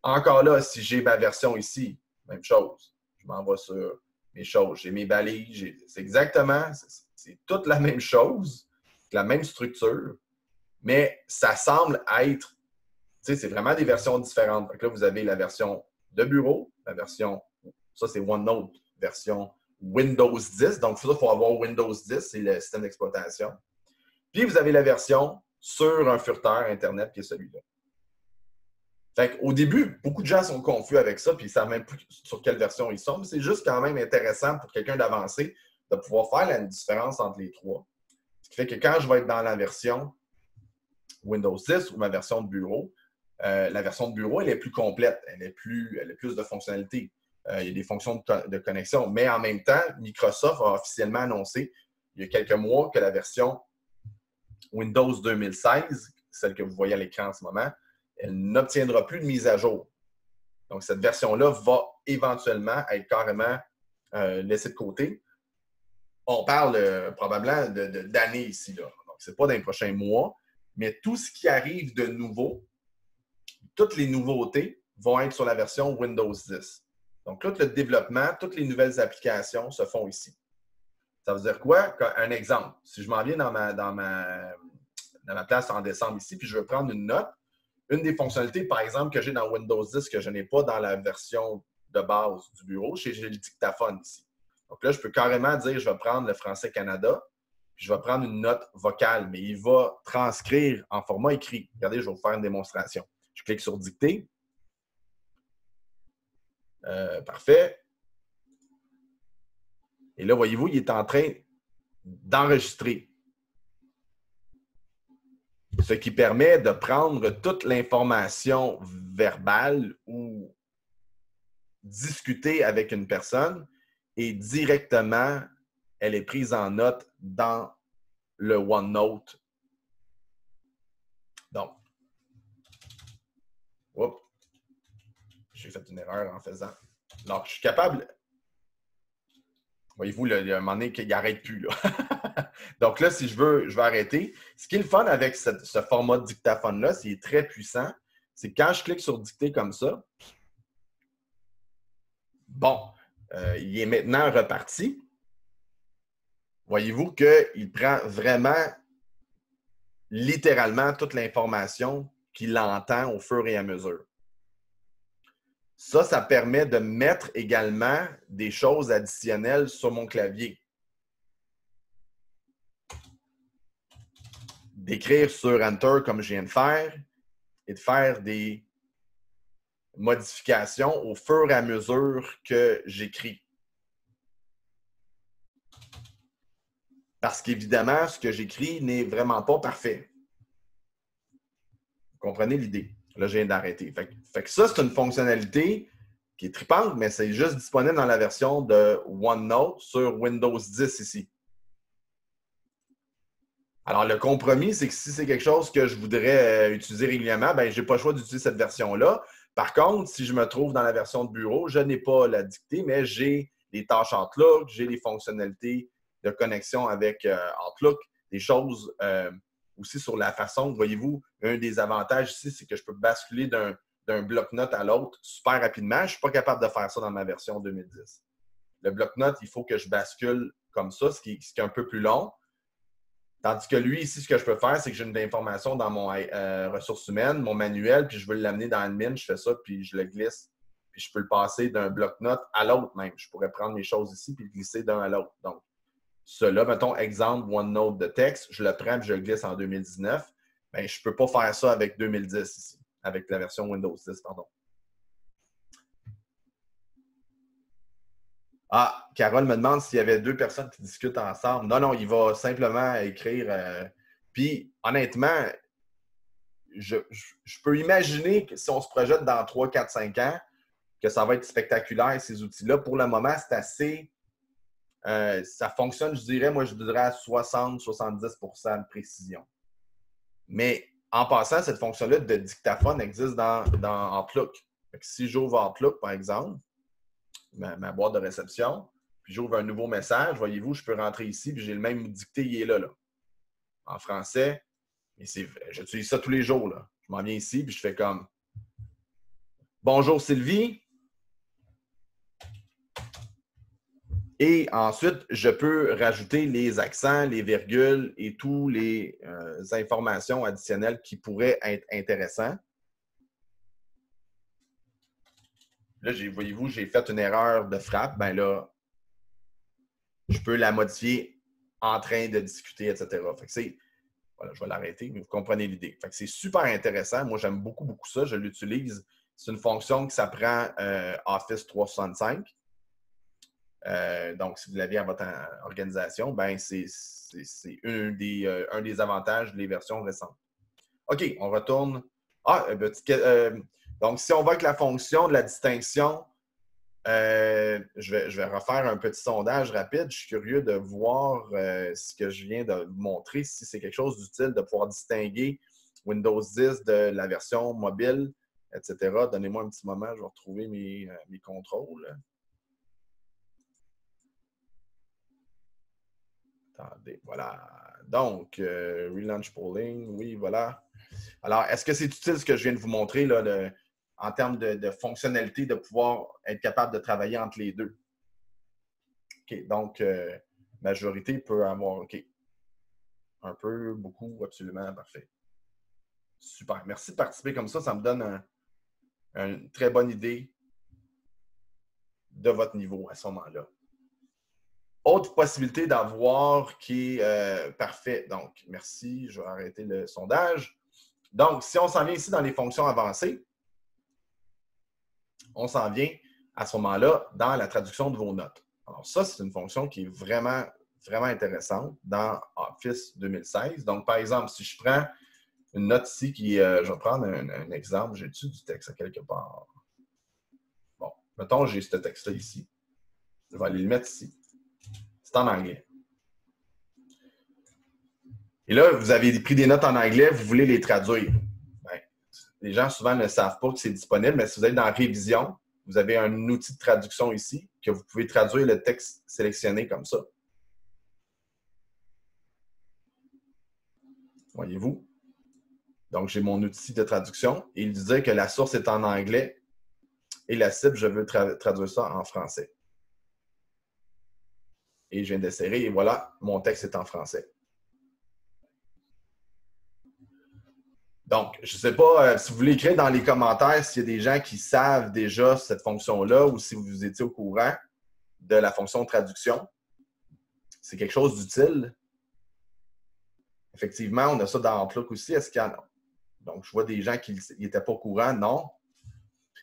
Encore là, si j'ai ma version ici, même chose. Je m'en vais sur mes choses. J'ai mes balises. C'est exactement, c'est toute la même chose, la même structure, mais ça semble être, tu sais, c'est vraiment des versions différentes. Donc là, vous avez la version de bureau, la version, ça c'est OneNote, version Windows 10. Donc, il faut avoir Windows 10, c'est le système d'exploitation. Puis, vous avez la version sur un furteur Internet qui est celui-là. Au début, beaucoup de gens sont confus avec ça, puis ils ne savent même plus sur quelle version ils sont, mais c'est juste quand même intéressant pour quelqu'un d'avancer de pouvoir faire la différence entre les trois. Ce qui fait que quand je vais être dans la version Windows 10 ou ma version de bureau, la version de bureau, elle est plus complète, elle a plus de fonctionnalités. Il y a des fonctions de connexion, mais en même temps, Microsoft a officiellement annoncé il y a quelques mois que la version Windows 2016, celle que vous voyez à l'écran en ce moment, elle n'obtiendra plus de mise à jour. Donc, cette version-là va éventuellement être carrément laissée de côté. On parle probablement d'années ici. Là. Donc, ce n'est pas dans les prochains mois, mais tout ce qui arrive de nouveau, toutes les nouveautés vont être sur la version Windows 10. Donc, tout le développement, toutes les nouvelles applications se font ici. Ça veut dire quoi? Un exemple. Si je m'en viens dans ma place en décembre ici, puis je veux prendre une note, une des fonctionnalités, par exemple, que j'ai dans Windows 10 que je n'ai pas dans la version de base du bureau, j'ai le dictaphone ici. Donc là, je peux carrément dire, je vais prendre le Français Canada, puis je vais prendre une note vocale, mais il va transcrire en format écrit. Regardez, je vais vous faire une démonstration. Je clique sur Dicter. Parfait. Et là, voyez-vous, il est en train d'enregistrer. Ce qui permet de prendre toute l'information verbale ou discuter avec une personne et directement, elle est prise en note dans le OneNote. Donc, oups, j'ai fait une erreur en faisant. Alors, je suis capable. Voyez-vous, il y a un moment donné qu'il n'arrête plus. Là. Donc là, si je vais arrêter. Ce qui est le fun avec ce format de dictaphone-là, c'est très puissant. C'est quand je clique sur dicter comme ça, bon, il est maintenant reparti. Voyez-vous qu'il prend vraiment littéralement toute l'information qu'il entend au fur et à mesure. Ça permet de mettre également des choses additionnelles sur mon clavier. D'écrire sur Enter comme je viens de faire et de faire des modifications au fur et à mesure que j'écris. Parce qu'évidemment, ce que j'écris n'est vraiment pas parfait. Vous comprenez l'idée? Là, je viens d'arrêter. Fait que ça, c'est une fonctionnalité qui est tripante, mais c'est juste disponible dans la version de OneNote sur Windows 10 ici. Alors, le compromis, c'est que si c'est quelque chose que je voudrais utiliser régulièrement, ben, je n'ai pas le choix d'utiliser cette version-là. Par contre, si je me trouve dans la version de bureau, je n'ai pas la dictée, mais j'ai les tâches Outlook, j'ai les fonctionnalités de connexion avec Outlook, des choses aussi sur la façon, voyez-vous, un des avantages ici, c'est que je peux basculer d'un bloc-notes à l'autre super rapidement. Je ne suis pas capable de faire ça dans ma version 2010. Le bloc-notes, il faut que je bascule comme ça, ce qui est un peu plus long. Tandis que lui, ici, ce que je peux faire, c'est que j'ai une information dans mon ressources humaines, mon manuel, puis je veux l'amener dans Admin, je fais ça, puis je le glisse. Puis je peux le passer d'un bloc-notes à l'autre même. Je pourrais prendre mes choses ici, puis glisser d'un à l'autre. Donc, cela, mettons, exemple, OneNote de texte, je le prends, puis je le glisse en 2019. Bien, je ne peux pas faire ça avec 2010 ici, avec la version Windows 10, pardon. Ah, Carole me demande s'il y avait deux personnes qui discutent ensemble. Non, non, il va simplement écrire. Puis, honnêtement, je peux imaginer que si on se projette dans 3, 4, 5 ans, que ça va être spectaculaire, ces outils-là. Pour le moment, c'est assez. Ça fonctionne, je dirais à 60-70% de précision. Mais en passant, cette fonction-là de dictaphone existe dans Outlook. Fait que si j'ouvre Outlook, par exemple, ma boîte de réception, puis j'ouvre un nouveau message, voyez-vous, je peux rentrer ici, puis j'ai le même dicté, il est là. En français, mais j'utilise ça tous les jours. Là. Je m'en viens ici, puis je fais comme « Bonjour Sylvie ». Et ensuite, je peux rajouter les accents, les virgules et toutes les informations additionnelles qui pourraient être intéressantes. Là, voyez-vous, j'ai fait une erreur de frappe. Bien là, je peux la modifier en train de discuter, etc. Fait que voilà, je vais l'arrêter, mais vous comprenez l'idée. Fait que c'est super intéressant. Moi, j'aime beaucoup, beaucoup ça. Je l'utilise. C'est une fonction qui s'apprend Office 365. Donc, si vous l'avez à votre organisation, ben c'est un des avantages des versions récentes. OK, on retourne. Donc, si on va avec la fonction de la distinction, je vais refaire un petit sondage rapide. Je suis curieux de voir ce que je viens de vous montrer, si c'est quelque chose d'utile de pouvoir distinguer Windows 10 de la version mobile, etc. Donnez-moi un petit moment, je vais retrouver mes contrôles. Attendez, voilà. Donc, Relaunch Polling, oui, voilà. Alors, est-ce que c'est utile ce que je viens de vous montrer là, en termes de fonctionnalité, de pouvoir être capable de travailler entre les deux? OK, donc, majorité peut avoir, OK. Un peu, beaucoup, absolument, parfait. Super. Merci de participer comme ça. Ça me donne une très bonne idée de votre niveau à ce moment-là. Autre possibilité d'avoir qui est parfait. Donc, merci. Je vais arrêter le sondage. Donc, si on s'en vient ici dans les fonctions avancées, on s'en vient à ce moment-là dans la traduction de vos notes. Alors ça, c'est une fonction qui est vraiment, vraiment intéressante dans Office 2016. Donc, par exemple, si je prends une note ici qui, je vais prendre un exemple, j'ai-tu du texte à quelque part? Bon, mettons, j'ai ce texte-là ici. Je vais aller le mettre ici. C'est en anglais. Et là, vous avez pris des notes en anglais, vous voulez les traduire. Ben, les gens souvent ne savent pas que c'est disponible, mais si vous êtes dans Révision, vous avez un outil de traduction ici que vous pouvez traduire le texte sélectionné comme ça. Voyez-vous? Donc, j'ai mon outil de traduction et il disait que la source est en anglais et la cible, je veux traduire ça en français. Et je viens d'insérer et voilà, mon texte est en français. Donc, je ne sais pas si vous voulez écrire dans les commentaires s'il y a des gens qui savent déjà cette fonction-là ou si vous étiez au courant de la fonction traduction. C'est quelque chose d'utile. Effectivement, on a ça dans Outlook aussi. Est-ce qu'il y en a? Donc, je vois des gens qui n'étaient pas au courant. Non.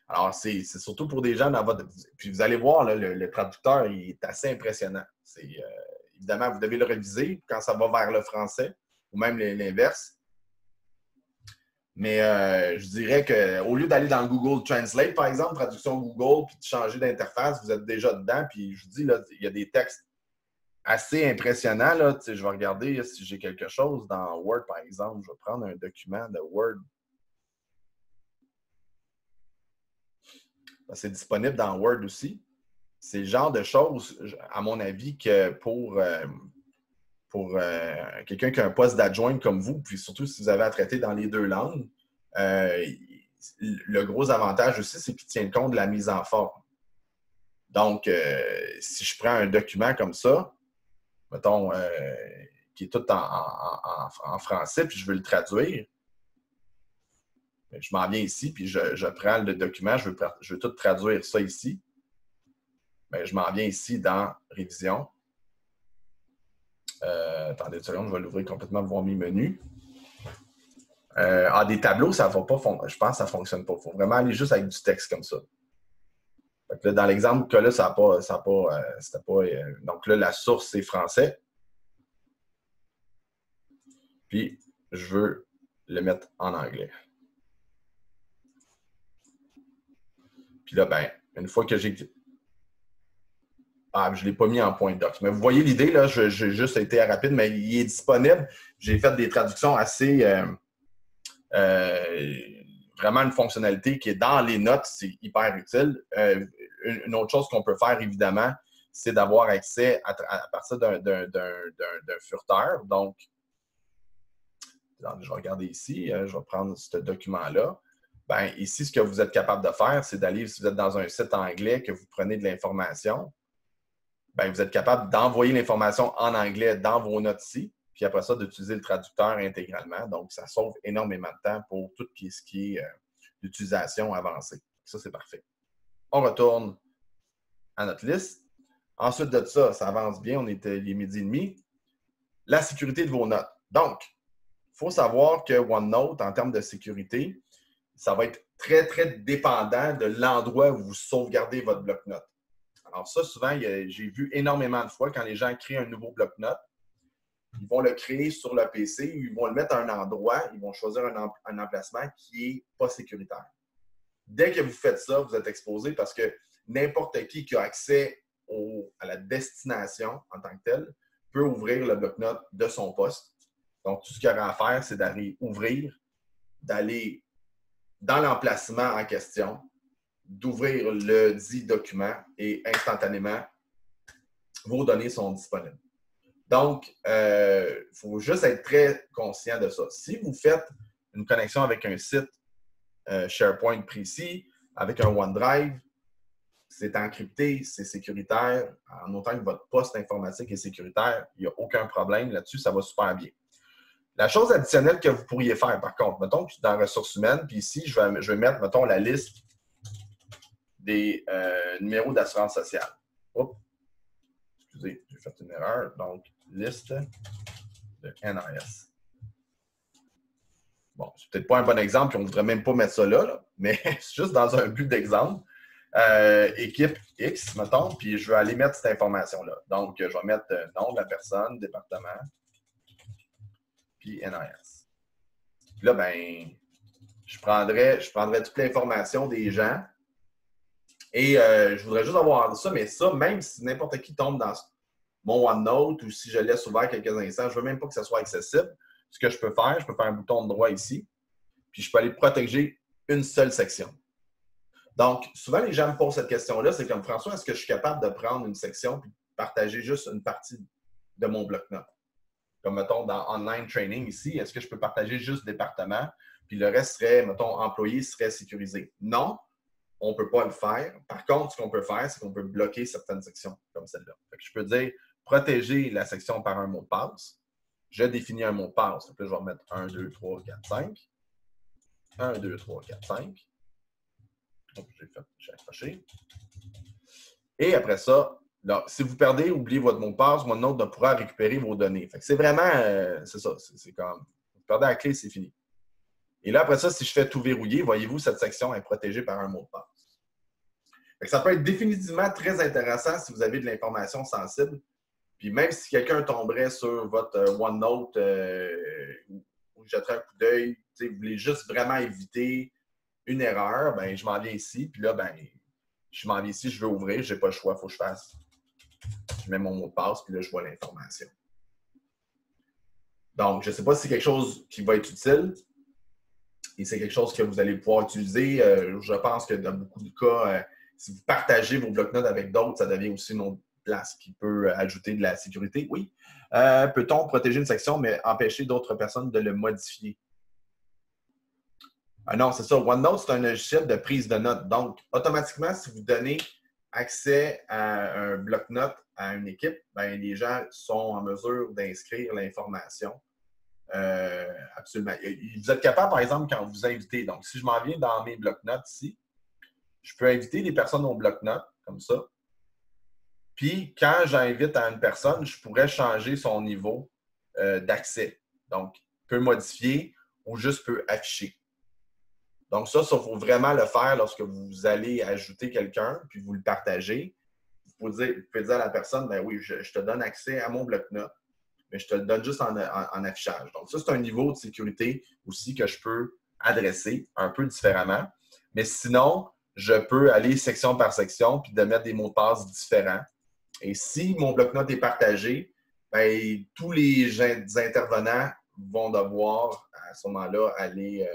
Alors, c'est surtout pour des gens dans votre... Puis vous allez voir, là, le traducteur il est assez impressionnant. Évidemment, vous devez le réviser quand ça va vers le français ou même l'inverse. Mais je dirais qu'au lieu d'aller dans Google Translate, par exemple, traduction Google, puis de changer d'interface, vous êtes déjà dedans. Puis je vous dis, là, il y a des textes assez impressionnants. Là. Je vais regarder si j'ai quelque chose dans Word, par exemple. Je vais prendre un document de Word. C'est disponible dans Word aussi. C'est le genre de choses, à mon avis, que pour quelqu'un qui a un poste d'adjoint comme vous, puis surtout si vous avez à traiter dans les deux langues, le gros avantage aussi, c'est qu'il tient compte de la mise en forme. Donc, si je prends un document comme ça, mettons, qui est tout en français, puis je veux le traduire, je m'en viens ici, puis je prends le document, je veux tout traduire ça ici. Bien, je m'en viens ici dans Révision. Attendez une seconde, je vais l'ouvrir complètement pour voir mes menus. Des tableaux, ça va pas je pense que ça ne fonctionne pas. Il faut vraiment aller juste avec du texte comme ça. Fait que là, dans l'exemple que là, ça n'a pas. Donc là, la source, c'est français. Puis, je veux le mettre en anglais. Puis là, ben, une fois que j'ai... je ne l'ai pas mis en point doc. Mais vous voyez l'idée, là, j'ai juste été rapide, mais il est disponible. J'ai fait des traductions assez... vraiment une fonctionnalité qui est dans les notes, c'est hyper utile. Une autre chose qu'on peut faire, évidemment, c'est d'avoir accès à partir d'un furteur. Donc, je vais regarder ici, je vais prendre ce document-là. Bien, ici, ce que vous êtes capable de faire, c'est d'aller, si vous êtes dans un site anglais, que vous prenez de l'information, bien, vous êtes capable d'envoyer l'information en anglais dans vos notes ici, puis après ça, d'utiliser le traducteur intégralement. Donc, ça sauve énormément de temps pour tout ce qui est l'utilisation avancée. Ça, c'est parfait. On retourne à notre liste. Ensuite de ça, ça avance bien, on est les midi et demi. La sécurité de vos notes. Donc, il faut savoir que OneNote, en termes de sécurité, ça va être très, très dépendant de l'endroit où vous sauvegardez votre bloc-notes. Alors ça, souvent, j'ai vu énormément de fois quand les gens créent un nouveau bloc-notes, ils vont le créer sur le PC, ils vont le mettre à un endroit, ils vont choisir un emplacement qui n'est pas sécuritaire. Dès que vous faites ça, vous êtes exposé parce que n'importe qui a accès à la destination en tant que telle peut ouvrir le bloc-notes de son poste. Donc, tout ce qu'il y aura à faire, c'est d'aller ouvrir, d'aller dans l'emplacement en question, d'ouvrir le dit document et instantanément, vos données sont disponibles. Donc, il faut juste être très conscient de ça. Si vous faites une connexion avec un site SharePoint précis, avec un OneDrive, c'est encrypté, c'est sécuritaire. En autant que votre poste informatique est sécuritaire, il n'y a aucun problème là-dessus, ça va super bien. La chose additionnelle que vous pourriez faire, par contre, mettons que dans ressources humaines, puis ici, je vais mettre, mettons, la liste des numéros d'assurance sociale. Oups. Excusez, j'ai fait une erreur. Donc, liste de NRS. Bon, c'est peut-être pas un bon exemple, puis on ne voudrait même pas mettre ça là, mais c'est juste dans un but d'exemple. équipe X, mettons, puis je veux aller mettre cette information-là. Donc, je vais mettre nom de la personne, département, puis NIS. Puis là, ben, je prendrais toute l'information des gens et je voudrais juste avoir ça, mais ça, même si n'importe qui tombe dans mon OneNote ou si je laisse ouvert quelques instants, je ne veux même pas que ça soit accessible. Ce que je peux faire un bouton de droit ici, puis je peux aller protéger une seule section. Donc, souvent, les gens me posent cette question-là, c'est comme François, est-ce que je suis capable de prendre une section et partager juste une partie de mon bloc-notes? Comme, mettons, dans Online Training ici, est-ce que je peux partager juste département, puis le reste serait, mettons, employé serait sécurisé? Non, on ne peut pas le faire. Par contre, ce qu'on peut faire, c'est qu'on peut bloquer certaines sections comme celle-là. Je peux dire protéger la section par un mot de passe. Je définis un mot de passe. Donc là, je vais remettre 1, 2, 3, 4, 5. 1, 2, 3, 4, 5. Donc, j'ai accroché. Et après ça, là, si vous perdez, oubliez votre mot de passe, OneNote ne pourra récupérer vos données. C'est vraiment, c'est ça, c'est comme, vous perdez la clé, c'est fini. Et là, après ça, si je fais tout verrouiller, voyez-vous, cette section est protégée par un mot de passe. Ça peut être définitivement très intéressant si vous avez de l'information sensible. Puis même si quelqu'un tomberait sur votre OneNote ou jetterait un coup d'œil, vous voulez juste vraiment éviter une erreur, ben, je m'en viens ici. Puis là, ben, je m'en viens ici, je veux ouvrir, je n'ai pas le choix, il faut que je fasse. Je mets mon mot de passe, puis là, je vois l'information. Donc, je ne sais pas si c'est quelque chose qui va être utile et c'est quelque chose que vous allez pouvoir utiliser. Je pense que dans beaucoup de cas, si vous partagez vos blocs-notes avec d'autres, ça devient aussi une autre place qui peut ajouter de la sécurité. Oui. Peut-on protéger une section, mais empêcher d'autres personnes de le modifier? Non, c'est ça. OneNote, c'est un logiciel de prise de notes. Donc, automatiquement, si vous donnez accès à un bloc-notes à une équipe, ben, les gens sont en mesure d'inscrire l'information. Absolument. Vous êtes capable, par exemple, quand vous invitez. Donc, si je m'en viens dans mes bloc-notes ici, je peux inviter des personnes au bloc-notes, comme ça. Puis, quand j'invite à une personne, je pourrais changer son niveau d'accès. Donc, peut modifier ou juste peut afficher. Donc, ça, il faut vraiment le faire lorsque vous allez ajouter quelqu'un, puis vous le partagez. Vous pouvez dire à la personne, ben oui, je te donne accès à mon bloc-notes, mais je te le donne juste en affichage. Donc, ça, c'est un niveau de sécurité aussi que je peux adresser un peu différemment. Mais sinon, je peux aller section par section, puis de mettre des mots de passe différents. Et si mon bloc-notes est partagé, ben, tous les intervenants vont devoir, à ce moment-là, aller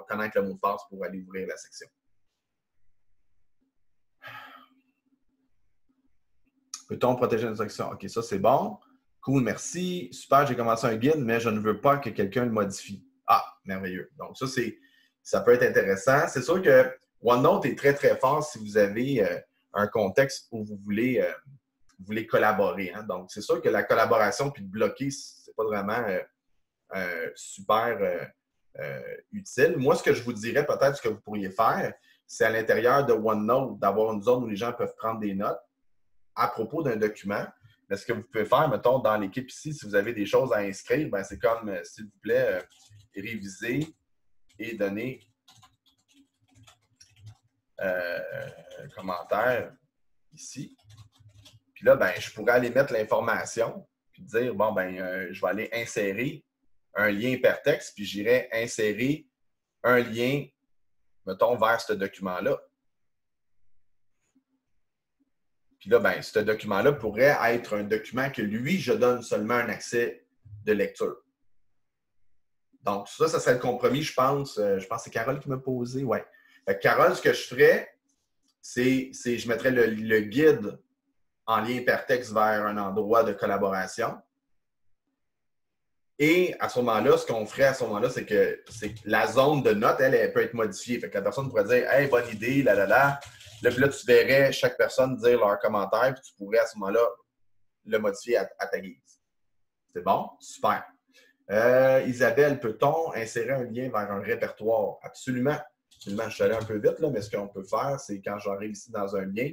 connaître le mot de passe pour aller ouvrir la section. Peut-on protéger une section? OK, ça, c'est bon. Cool, merci. Super, j'ai commencé un guide, mais je ne veux pas que quelqu'un le modifie. Ah, merveilleux. Donc, ça peut être intéressant. C'est sûr que OneNote est très, très fort si vous avez un contexte où vous voulez collaborer. Hein? Donc, c'est sûr que la collaboration puis de bloquer, ce n'est pas vraiment super utile. Moi, ce que je vous dirais peut-être, ce que vous pourriez faire, c'est à l'intérieur de OneNote d'avoir une zone où les gens peuvent prendre des notes à propos d'un document. Mais ce que vous pouvez faire, mettons, dans l'équipe ici, si vous avez des choses à inscrire, ben, c'est comme, s'il vous plaît, réviser et donner un commentaire ici. Puis là, ben, je pourrais aller mettre l'information puis dire, bon, ben, je vais aller insérer un lien hypertexte, puis j'irai insérer un lien, mettons, vers ce document-là. Puis là, ben, ce document-là pourrait être un document que lui, je donne seulement un accès de lecture. Donc, ça serait le compromis, je pense. Je pense que c'est Carole qui m'a posé. Oui. Carole, ce que je ferais, c'est je mettrais le guide en lien hypertexte vers un endroit de collaboration. Et à ce moment-là, ce qu'on ferait à ce moment-là, c'est que la zone de notes, elle peut être modifiée. Fait que la personne pourrait dire « Hey, bonne idée, là. » Là, tu verrais chaque personne dire leur commentaire, puis tu pourrais à ce moment-là le modifier à ta guise. C'est bon? Super. Isabelle, peut-on insérer un lien vers un répertoire? Absolument. Absolument. Je suis allé un peu vite, là, mais ce qu'on peut faire, c'est quand j'arrive ici dans un lien,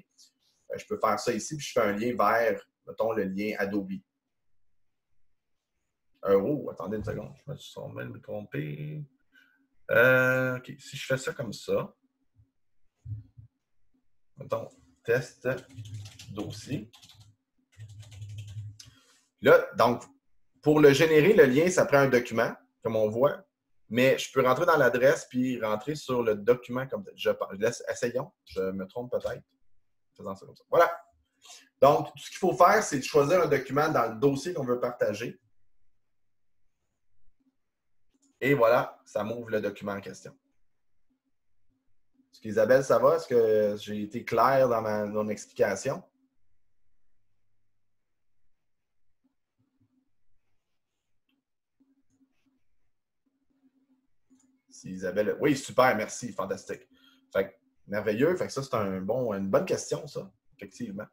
je peux faire ça ici, puis je fais un lien vers, mettons, le lien Adobe. Oh, attendez une seconde, je me suis même trompé. OK, si je fais ça comme ça, Mettons, test dossier. Là, donc, pour le générer, le lien, ça prend un document, comme on voit, mais je peux rentrer dans l'adresse puis rentrer sur le document comme essayons, je me trompe peut-être. Faisant ça comme ça. Voilà. Donc, tout ce qu'il faut faire, c'est de choisir un document dans le dossier qu'on veut partager. Et voilà, ça m'ouvre le document en question. Est-ce qu'Isabelle, ça va? Est-ce que j'ai été clair dans mon explication? Si Isabelle... Oui, super, merci, fantastique. Fait que, merveilleux. Fait que ça, c'est une bonne question, ça, effectivement.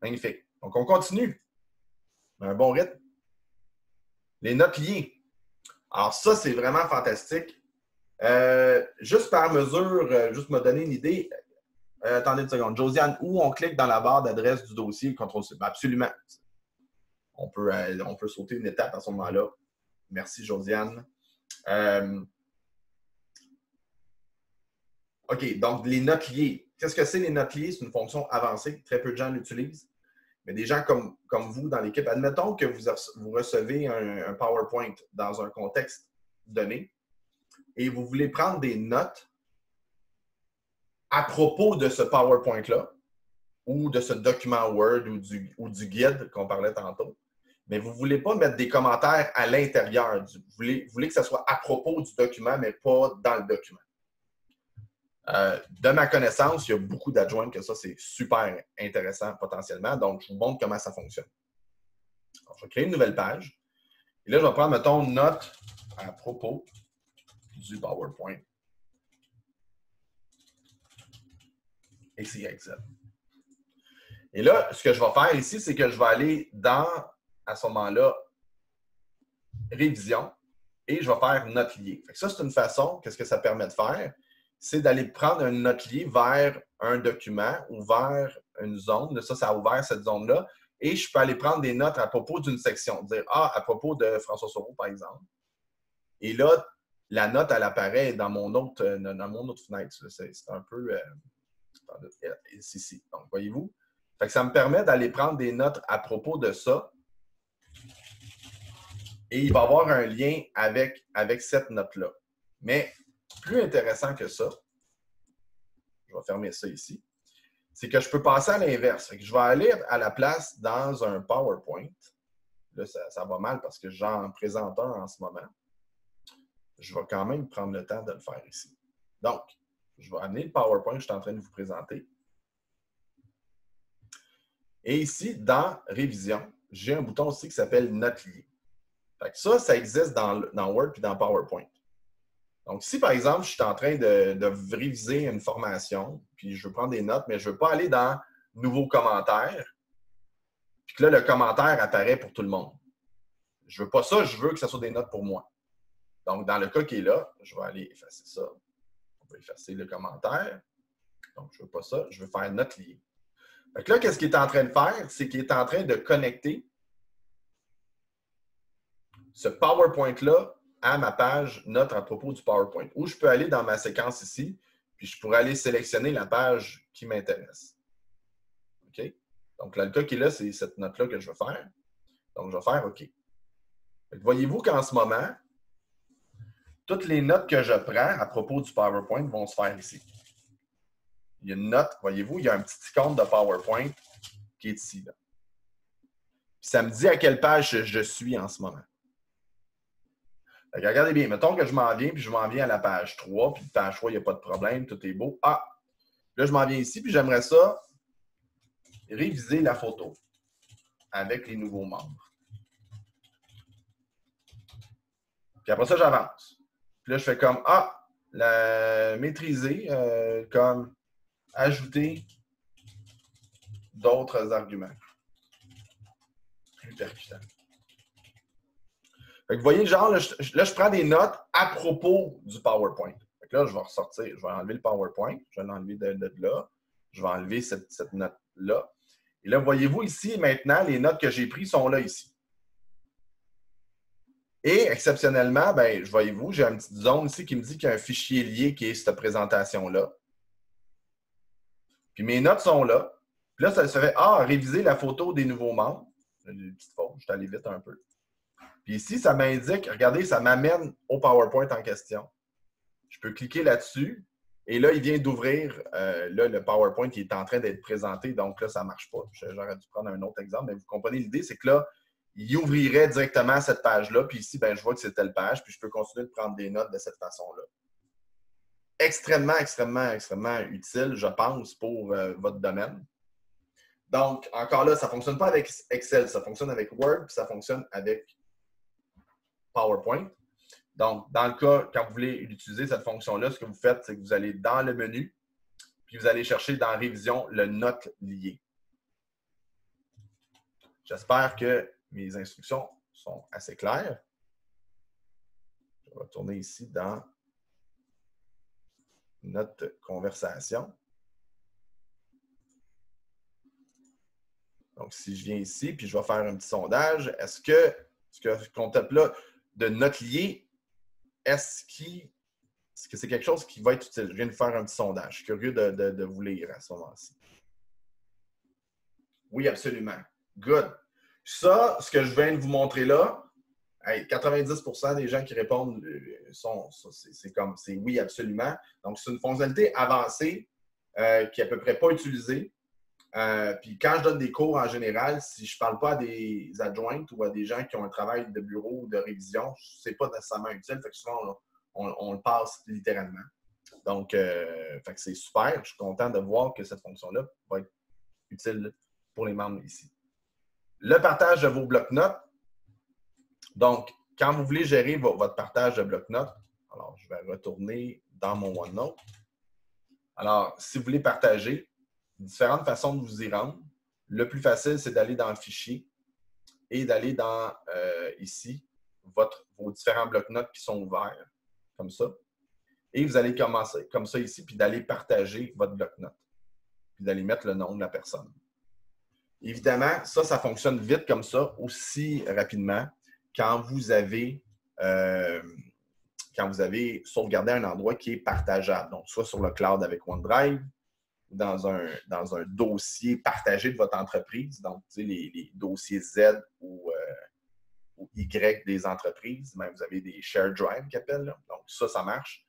Magnifique. Donc, on continue. Un bon rythme. Les notes liées. Alors, ça, c'est vraiment fantastique. Juste par mesure, juste me donner une idée. Attendez une seconde. Josiane, où on clique dans la barre d'adresse du dossier, CTRL-C? Ben, absolument. On peut sauter une étape à ce moment-là. Merci, Josiane. OK, donc les notes liées. Qu'est-ce que c'est les notes liées? C'est une fonction avancée. Très peu de gens l'utilisent. Mais des gens comme vous dans l'équipe, admettons que vous recevez un PowerPoint dans un contexte donné et vous voulez prendre des notes à propos de ce PowerPoint-là ou de ce document Word ou du guide qu'on parlait tantôt. Mais vous ne voulez pas mettre des commentaires à l'intérieur. Vous voulez que ça soit à propos du document, mais pas dans le document. De ma connaissance, il y a beaucoup d'adjoints que ça, c'est super intéressant potentiellement. Donc, je vous montre comment ça fonctionne. Alors, je vais créer une nouvelle page. Et là, je vais prendre, mettons, note à propos du PowerPoint. XYZ. Et là, ce que je vais faire ici, c'est que je vais aller dans, à ce moment-là, révision, et je vais faire note liée. Ça, c'est une façon, qu'est-ce que ça permet de faire? C'est d'aller prendre une note liée vers un document ou vers une zone. Ça a ouvert cette zone-là. Et je peux aller prendre des notes à propos d'une section. Dire, à propos de François Soro, par exemple. Et là, la note, elle apparaît dans mon autre fenêtre. C'est un peu ici. Donc, voyez-vous? Ça me permet d'aller prendre des notes à propos de ça. Et il va y avoir un lien avec cette note-là. Mais plus intéressant que ça, je vais fermer ça ici, c'est que je peux passer à l'inverse. Je vais aller à la place dans un PowerPoint. Là, ça va mal parce que j'en présente un en ce moment. Je vais quand même prendre le temps de le faire ici. Donc, je vais amener le PowerPoint que je suis en train de vous présenter. Et ici, dans Révision, j'ai un bouton aussi qui s'appelle Notes liées. Ça existe dans Word et dans PowerPoint. Donc, si par exemple, je suis en train de réviser une formation, puis je veux prendre des notes, mais je ne veux pas aller dans Nouveaux commentaires, puis que là, le commentaire apparaît pour tout le monde. Je ne veux pas ça, je veux que ce soit des notes pour moi. Donc, dans le cas qui est là, je vais aller effacer ça. On va effacer le commentaire. Donc, je ne veux pas ça, je veux faire note liée. Donc là, qu'est-ce qu'il est en train de faire? C'est qu'il est en train de connecter ce PowerPoint-là à ma page notes à propos du PowerPoint. Ou je peux aller dans ma séquence ici, puis je pourrais aller sélectionner la page qui m'intéresse. OK? Donc, là, le cas qui est là, c'est cette note-là que je veux faire. Donc, je vais faire OK. Voyez-vous qu'en ce moment, toutes les notes que je prends à propos du PowerPoint vont se faire ici. Il y a une note, voyez-vous, il y a un petit icône de PowerPoint qui est ici. Là. Puis ça me dit à quelle page je suis en ce moment. Regardez bien, mettons que je m'en viens, puis je m'en viens à la page 3, puis page 3, il n'y a pas de problème, tout est beau. Ah! Là, je m'en viens ici, puis j'aimerais ça réviser la photo avec les nouveaux membres. Puis après ça, j'avance. Puis là, je fais comme, maîtriser, comme ajouter d'autres arguments. Plus percutant. Fait que vous voyez, genre, là, je prends des notes à propos du PowerPoint. Fait que là, je vais ressortir, je vais enlever le PowerPoint, je vais l'enlever de là, je vais enlever cette note-là. Et là, voyez-vous ici, maintenant, les notes que j'ai prises sont là, ici. Et exceptionnellement, ben, voyez-vous, j'ai une petite zone ici qui me dit qu'il y a un fichier lié qui est cette présentation-là. Puis mes notes sont là. Puis là, ça se fait, ah, réviser la photo des nouveaux membres. J'ai une petite faute, je suis allé vite un peu. Puis ici, ça m'indique, regardez, ça m'amène au PowerPoint en question. Je peux cliquer là-dessus. Et là, il vient d'ouvrir là, le PowerPoint qui est en train d'être présenté. Donc là, ça ne marche pas. J'aurais dû prendre un autre exemple, mais vous comprenez l'idée, c'est que là, il ouvrirait directement cette page-là. Puis ici, ben, je vois que c'est telle page. Puis je peux continuer de prendre des notes de cette façon-là. Extrêmement, extrêmement, extrêmement utile, je pense, pour votre domaine. Donc, encore là, ça ne fonctionne pas avec Excel. Ça fonctionne avec Word, puis ça fonctionne avec PowerPoint. Donc, dans le cas, quand vous voulez utiliser cette fonction-là, ce que vous faites, c'est que vous allez dans le menu, puis vous allez chercher dans Révision le note lié. J'espère que mes instructions sont assez claires. Je vais retourner ici dans notre conversation. Donc, si je viens ici, puis je vais faire un petit sondage, est-ce que ce concept-là de note liée, est-ce que c'est quelque chose qui va être utile? Je viens de faire un petit sondage. Je suis curieux de vous lire à ce moment-ci. Oui, absolument. Good. Ça, ce que je viens de vous montrer là, 90% des gens qui répondent c'est oui, absolument. Donc, c'est une fonctionnalité avancée qui est à peu près pas utilisée. Puis quand je donne des cours en général, si je ne parle pas à des adjointes ou à des gens qui ont un travail de bureau ou de révision, ce n'est pas nécessairement utile. Fait que souvent, on le passe littéralement. Donc, c'est super. Je suis content de voir que cette fonction-là va être utile pour les membres ici. Le partage de vos blocs-notes. Donc, quand vous voulez gérer votre partage de blocs-notes, alors je vais retourner dans mon OneNote. Alors, si vous voulez partager, différentes façons de vous y rendre. Le plus facile, c'est d'aller dans le fichier et d'aller dans, ici, vos différents blocs-notes qui sont ouverts, comme ça. Et vous allez commencer comme ça ici, puis d'aller partager votre bloc-notes. Puis d'aller mettre le nom de la personne. Évidemment, ça fonctionne vite comme ça, aussi rapidement, quand vous avez sauvegardé un endroit qui est partageable. Donc, soit sur le cloud avec OneDrive, dans un dossier partagé de votre entreprise, donc les dossiers Z ou Y des entreprises, mais vous avez des Share Drive qui appellent, là. Donc ça marche.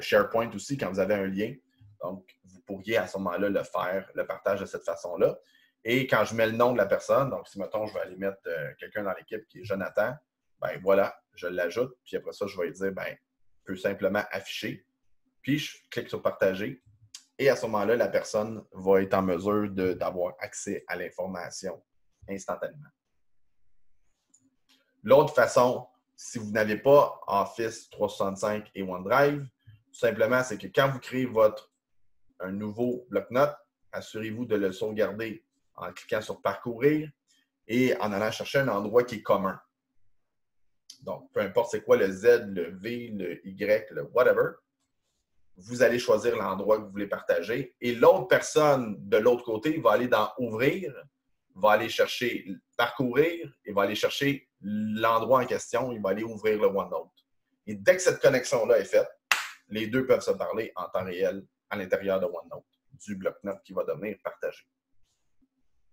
SharePoint aussi, quand vous avez un lien. Donc, vous pourriez à ce moment-là le partage de cette façon-là. Et quand je mets le nom de la personne, donc si, mettons, je vais aller mettre quelqu'un dans l'équipe qui est Jonathan, ben voilà, je l'ajoute, puis après ça, je vais lui dire, ben, peut simplement afficher. Puis, je clique sur partager. Et à ce moment-là, la personne va être en mesure d'avoir accès à l'information instantanément. L'autre façon, si vous n'avez pas Office 365 et OneDrive, tout simplement, c'est que quand vous créez un nouveau bloc-notes, assurez-vous de le sauvegarder en cliquant sur Parcourir et en allant chercher un endroit qui est commun. Donc, peu importe c'est quoi le Z, le V, le Y, le whatever, vous allez choisir l'endroit que vous voulez partager et l'autre personne de l'autre côté va aller dans Ouvrir, va aller chercher Parcourir et va aller chercher l'endroit en question, il va aller ouvrir le OneNote. Et dès que cette connexion-là est faite, les deux peuvent se parler en temps réel à l'intérieur de OneNote, du bloc-notes qui va devenir partagé.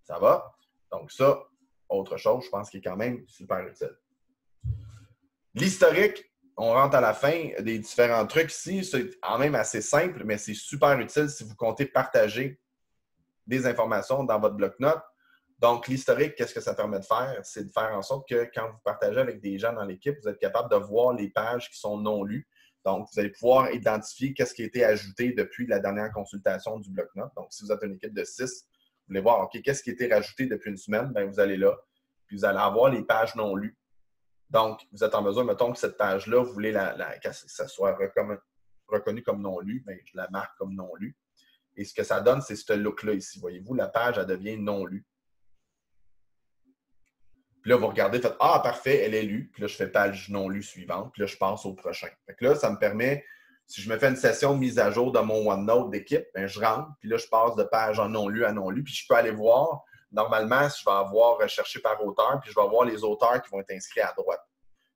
Ça va? Donc ça, autre chose, je pense qui est quand même super utile. L'historique, on rentre à la fin des différents trucs ici. C'est quand même assez simple, mais c'est super utile si vous comptez partager des informations dans votre bloc-notes. Donc, l'historique, qu'est-ce que ça permet de faire? C'est de faire en sorte que quand vous partagez avec des gens dans l'équipe, vous êtes capable de voir les pages qui sont non lues. Donc, vous allez pouvoir identifier qu'est-ce qui a été ajouté depuis la dernière consultation du bloc-notes. Donc, si vous êtes une équipe de 6, vous voulez voir, OK, qu'est-ce qui a été rajouté depuis une semaine? Bien, vous allez là, puis vous allez avoir les pages non lues. Donc, vous êtes en mesure, mettons que cette page-là, vous voulez que ça soit reconnu comme non lu, bien, je la marque comme non lu. Et ce que ça donne, c'est ce look-là ici. Voyez-vous, la page, elle devient non lue. Puis là, vous regardez, faites « Ah, parfait, elle est lue. » Puis là, je fais page non lue suivante. Puis là, je passe au prochain. Fait que là, ça me permet, si je me fais une session de mise à jour de mon OneNote d'équipe, bien, je rentre. Puis là, je passe de page en non lu à non lu. Puis je peux aller voir. Normalement, je vais avoir recherché par auteur. Puis je vais avoir les auteurs qui vont être inscrits à droite.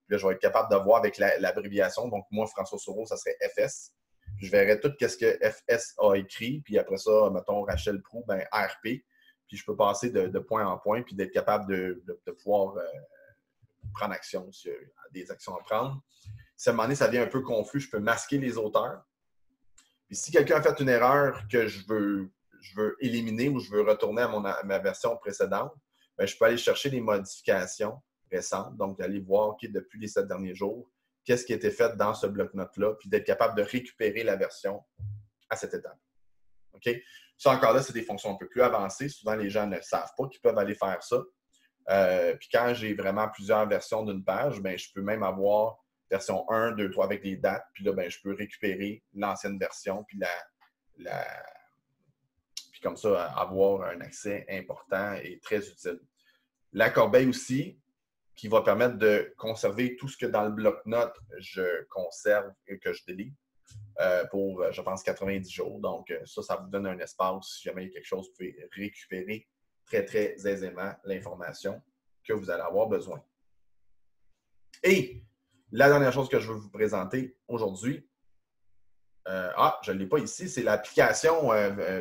Puis là, je vais être capable de voir avec l'abréviation. Donc, moi, François Soro, ça serait FS. je verrai tout ce que FS a écrit, puis après ça, mettons Rachel Proulx, ben RP, puis je peux passer de point en point, puis d'être capable de pouvoir prendre action s'il y a des actions à prendre. Si à un moment donné, ça devient un peu confus, je peux masquer les auteurs. Puis si quelqu'un a fait une erreur que je veux éliminer ou je veux retourner à ma version précédente, bien, je peux aller chercher les modifications récentes, donc aller voir okay, depuis les 7 derniers jours, qu'est-ce qui a été fait dans ce bloc-notes-là, puis d'être capable de récupérer la version à cette étape. OK? Ça, encore là, c'est des fonctions un peu plus avancées. Souvent, les gens ne savent pas qu'ils peuvent aller faire ça. Puis quand j'ai vraiment plusieurs versions d'une page, bien, je peux même avoir version 1, 2, 3 avec des dates. Puis là, bien, je peux récupérer l'ancienne version, puis puis comme ça, avoir un accès important et très utile. La corbeille aussi, qui va permettre de conserver tout ce que dans le bloc-notes, je conserve et que je délite pour, je pense, 90 jours. Donc, ça vous donne un espace. Si jamais il y a quelque chose, vous pouvez récupérer très, très aisément l'information que vous allez avoir besoin. Et la dernière chose que je veux vous présenter aujourd'hui, je ne l'ai pas ici, c'est l'application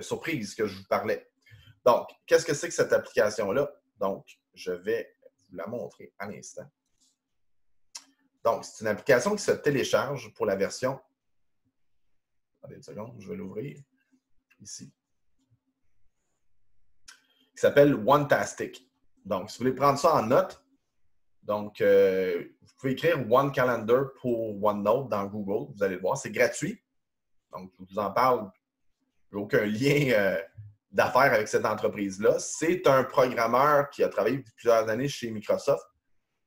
surprise que je vous parlais. Donc, qu'est-ce que c'est que cette application-là? Donc, je vais vous la montrer à l'instant. Donc, c'est une application qui se télécharge pour la version. Attendez une seconde, je vais l'ouvrir ici. Qui s'appelle OneTastic. Donc, si vous voulez prendre ça en note, donc, vous pouvez écrire One Calendar pour OneNote dans Google. Vous allez le voir, c'est gratuit. Donc, je vous en parle. Je n'ai aucun lien d'affaires avec cette entreprise-là. C'est un programmeur qui a travaillé depuis plusieurs années chez Microsoft,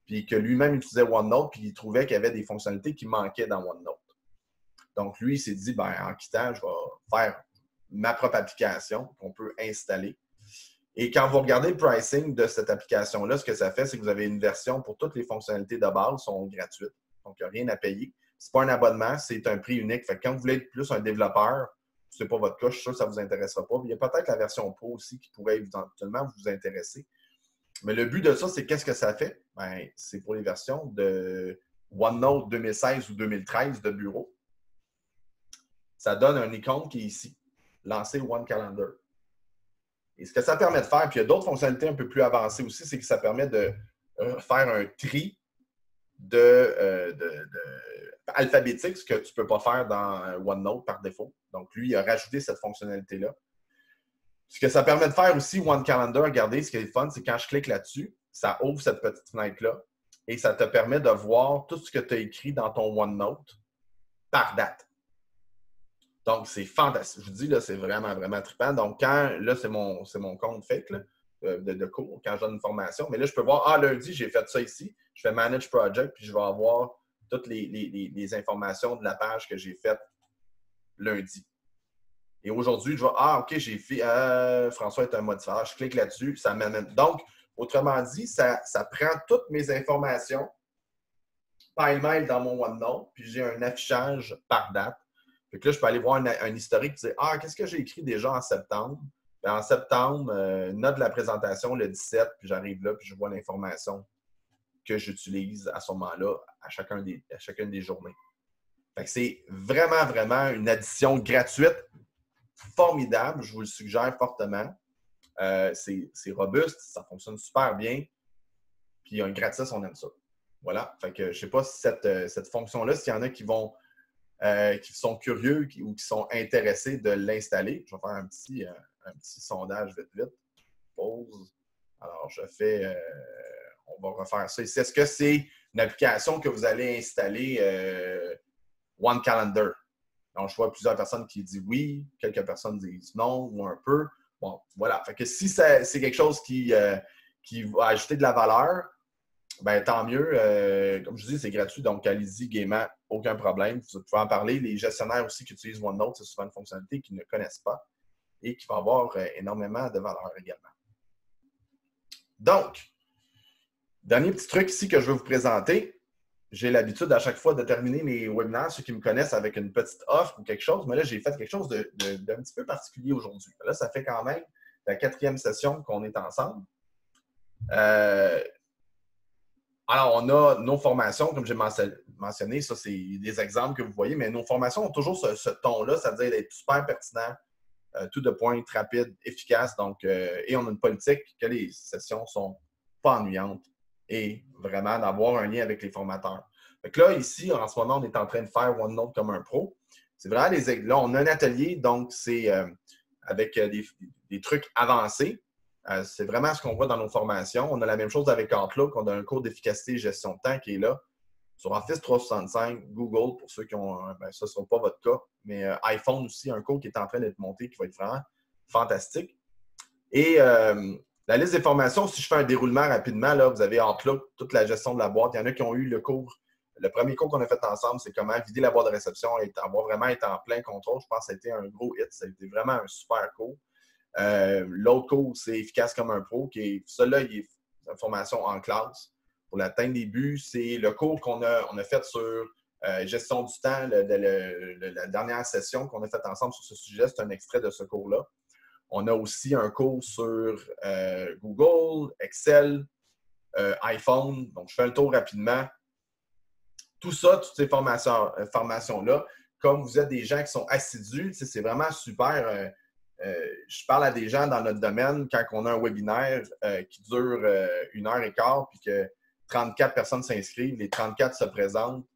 puis que lui-même utilisait OneNote, puis il trouvait qu'il y avait des fonctionnalités qui manquaient dans OneNote. Donc, lui, il s'est dit, ben, en quittant, je vais faire ma propre application qu'on peut installer. Et quand vous regardez le pricing de cette application-là, ce que ça fait, c'est que vous avez une version pour toutes les fonctionnalités de base sont gratuites. Donc, il n'y a rien à payer. Ce n'est pas un abonnement, c'est un prix unique. Fait que quand vous voulez être plus un développeur, ce n'est pas votre cas, je suis sûr que ça ne vous intéressera pas. Il y a peut-être la version Pro aussi qui pourrait éventuellement vous intéresser. Mais le but de ça, c'est qu'est-ce que ça fait? Ben, c'est pour les versions de OneNote 2016 ou 2013 de bureau. Ça donne un icône qui est ici, lancer One Calendar. Et ce que ça permet de faire, puis il y a d'autres fonctionnalités un peu plus avancées aussi, c'est que ça permet de faire un tri alphabétique, ce que tu ne peux pas faire dans OneNote par défaut. Donc, lui, il a rajouté cette fonctionnalité-là. Ce que ça permet de faire aussi, One Calendar, regardez, ce qui est fun, c'est quand je clique là-dessus, ça ouvre cette petite fenêtre-là et ça te permet de voir tout ce que tu as écrit dans ton OneNote par date. Donc, c'est fantastique. Je vous dis, là, c'est vraiment, vraiment trippant. Donc, là, c'est mon compte fake là, de cours, quand je donne une formation. Mais là, je peux voir, lundi, j'ai fait ça ici. Je fais Manage Project, puis je vais avoir toutes les informations de la page que j'ai faite lundi. Et aujourd'hui, je vois, OK, j'ai fait, François est un modifieur. Je clique là-dessus, ça m'amène. Donc, autrement dit, ça prend toutes mes informations pile-mêle dans mon OneNote, puis j'ai un affichage par date. Fait que là, je peux aller voir un historique et dire, qu'est-ce que j'ai écrit déjà en septembre? Puis en septembre, note de la présentation le 17, puis j'arrive là, puis je vois l'information que j'utilise à ce moment-là à chacune des journées. Fait que c'est vraiment, vraiment une addition gratuite, formidable. Je vous le suggère fortement. C'est robuste, ça fonctionne super bien. Puis un gratis, on aime ça. Voilà. Fait que je ne sais pas si cette fonction-là, s'il y en a qui sont curieux ou qui sont intéressés de l'installer. Je vais faire un petit sondage vite. Pause. Alors, on va refaire ça ici. Est-ce que c'est une application que vous allez installer One Calendar? Donc, je vois plusieurs personnes qui disent oui, quelques personnes disent non ou un peu. Bon, voilà. Fait que si c'est quelque chose qui va ajouter de la valeur, ben tant mieux. Comme je dis, c'est gratuit, donc allez-y gaiement, aucun problème. Vous pouvez en parler. Les gestionnaires aussi qui utilisent OneNote, c'est souvent une fonctionnalité qu'ils ne connaissent pas et qui va avoir énormément de valeur également. Donc, dernier petit truc ici que je vais vous présenter. J'ai l'habitude à chaque fois de terminer mes webinaires, ceux qui me connaissent, avec une petite offre ou quelque chose, mais là, j'ai fait quelque chose d'un petit peu particulier aujourd'hui. Là, ça fait quand même la 4e session qu'on est ensemble. Alors, on a nos formations, comme j'ai mentionné, ça, c'est des exemples que vous voyez, mais nos formations ont toujours ce ton-là, c'est-à-dire d'être super pertinent, tout de point, rapide, efficace. Donc, et on a une politique que les sessions ne sont pas ennuyantes et vraiment d'avoir un lien avec les formateurs. Donc là, ici, en ce moment, on est en train de faire OneNote comme un pro. C'est vraiment là, on a un atelier, donc c'est avec des trucs avancés. C'est vraiment ce qu'on voit dans nos formations. On a la même chose avec Outlook. On a un cours d'efficacité et gestion de temps qui est là. Sur Office 365, Google, pour ceux qui ont, ce ne sera pas votre cas, mais iPhone aussi, un cours qui est en train d'être monté qui va être vraiment fantastique. Et la liste des formations, si je fais un déroulement rapidement, là, vous avez Outlook, toute la gestion de la boîte. Il y en a qui ont eu le cours. Le premier cours qu'on a fait ensemble, c'est comment vider la boîte de réception et vraiment être en plein contrôle. Je pense que ça a été un gros hit. Ça a été vraiment un super cours. L'autre cours, c'est Efficace comme un pro, celui-là, il est une formation en classe. Pour l'atteinte des buts, c'est le cours qu'on a fait sur gestion du temps, la dernière session qu'on a faite ensemble sur ce sujet, c'est un extrait de ce cours-là. On a aussi un cours sur Google, Excel, iPhone. Donc, je fais le tour rapidement. Tout ça, toutes ces formations-là, comme vous êtes des gens qui sont assidus, c'est vraiment super. Je parle à des gens dans notre domaine quand on a un webinaire qui dure 1 heure et quart, puis que 34 personnes s'inscrivent, les 34 se présentent,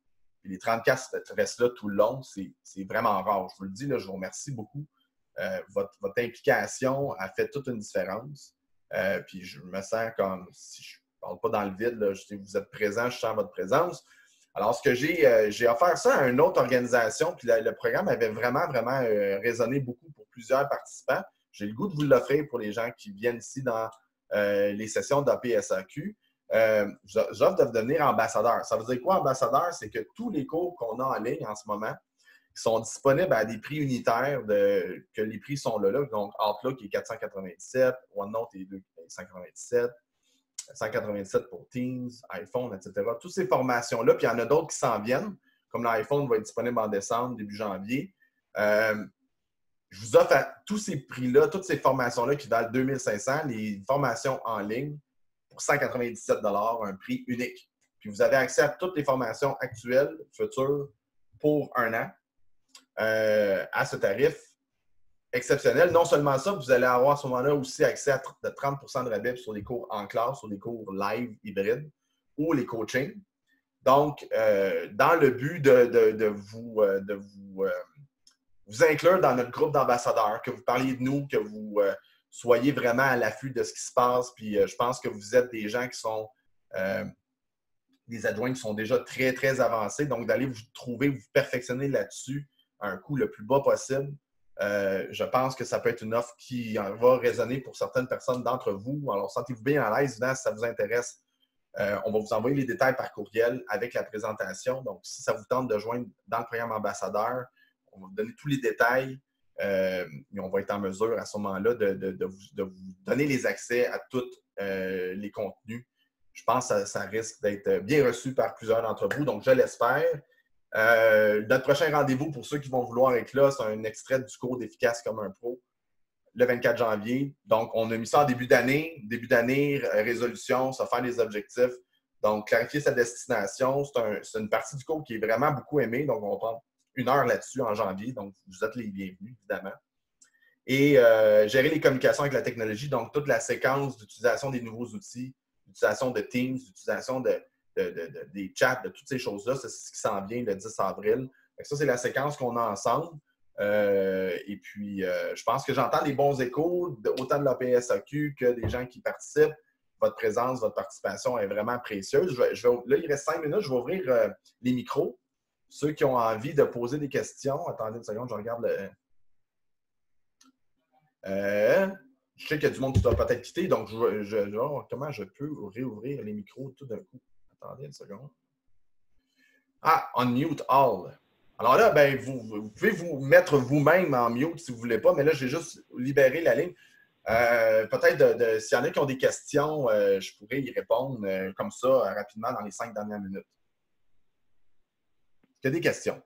puis les 34 restent là tout le long. C'est vraiment rare. Je vous le dis, là, je vous remercie beaucoup. Votre implication a fait toute une différence. Puis je me sens comme, si je ne parle pas dans le vide, là, vous êtes présent, je sens votre présence. Alors, ce que j'ai offert ça à une autre organisation, puis le programme avait vraiment, vraiment résonné beaucoup pour plusieurs participants. J'ai le goût de vous l'offrir pour les gens qui viennent ici dans les sessions d'APSAQ. J'offre de devenir ambassadeur. Ça veut dire quoi, ambassadeur? C'est que tous les cours qu'on a en ligne en ce moment sont disponibles à des prix unitaires, que les prix sont là. Donc, Outlook est 497, OneNote est 297. 197 pour Teams, iPhone, etc. Toutes ces formations-là, puis il y en a d'autres qui s'en viennent, comme l'iPhone va être disponible en décembre, début janvier. Je vous offre à tous ces prix-là, toutes ces formations-là qui valent 2500, les formations en ligne pour 197 un prix unique. Puis vous avez accès à toutes les formations actuelles, futures, pour 1 an, à ce tarif exceptionnel. Non seulement ça, vous allez avoir à ce moment-là aussi accès à 30 de rabais sur les cours en classe, sur les cours live hybrides ou les coachings. Donc, dans le but de vous inclure dans notre groupe d'ambassadeurs, que vous parliez de nous, que vous soyez vraiment à l'affût de ce qui se passe. Puis, je pense que vous êtes des gens qui sont des adjoints qui sont déjà très, très avancés. Donc, d'aller vous trouver, vous perfectionner là-dessus à un coût le plus bas possible. Je pense que ça peut être une offre qui va résonner pour certaines personnes d'entre vous. Alors, sentez-vous bien à l'aise. Si ça vous intéresse, on va vous envoyer les détails par courriel avec la présentation. Donc, si ça vous tente de joindre dans le programme ambassadeur, on va vous donner tous les détails et on va être en mesure à ce moment-là de vous donner les accès à tous les contenus. Je pense que ça risque d'être bien reçu par plusieurs d'entre vous. Donc, je l'espère. Notre prochain rendez-vous, pour ceux qui vont vouloir être là, c'est un extrait du cours d'Efficace comme un pro, le 24 janvier. Donc, on a mis ça en début d'année. Début d'année, résolution, ça faire des objectifs. Donc, clarifier sa destination, c'est une partie du cours qui est vraiment beaucoup aimée. Donc, on va prendre 1 heure là-dessus en janvier. Donc, vous êtes les bienvenus, évidemment. Et gérer les communications avec la technologie. Donc, toute la séquence d'utilisation des nouveaux outils, d'utilisation de Teams, d'utilisation des chats, de toutes ces choses-là. C'est ce qui s'en vient le 10 avril. Ça, c'est la séquence qu'on a ensemble. Et puis, je pense que j'entends des bons échos, autant de la PSAQ que des gens qui participent. Votre présence, votre participation est vraiment précieuse. Là, il reste 5 minutes. Je vais ouvrir les micros. Ceux qui ont envie de poser des questions. Attendez une seconde, je regarde le... je sais qu'il y a du monde qui doit peut-être quitter, donc comment je peux réouvrir les micros tout d'un coup? Attendez une seconde. Ah, unmute all. Alors là, ben, vous pouvez vous mettre vous-même en mute si vous ne voulez pas, mais là, j'ai juste libéré la ligne. Peut-être s'il y en a qui ont des questions, je pourrais y répondre comme ça rapidement dans les 5 dernières minutes. Est-ce qu'il y a des questions?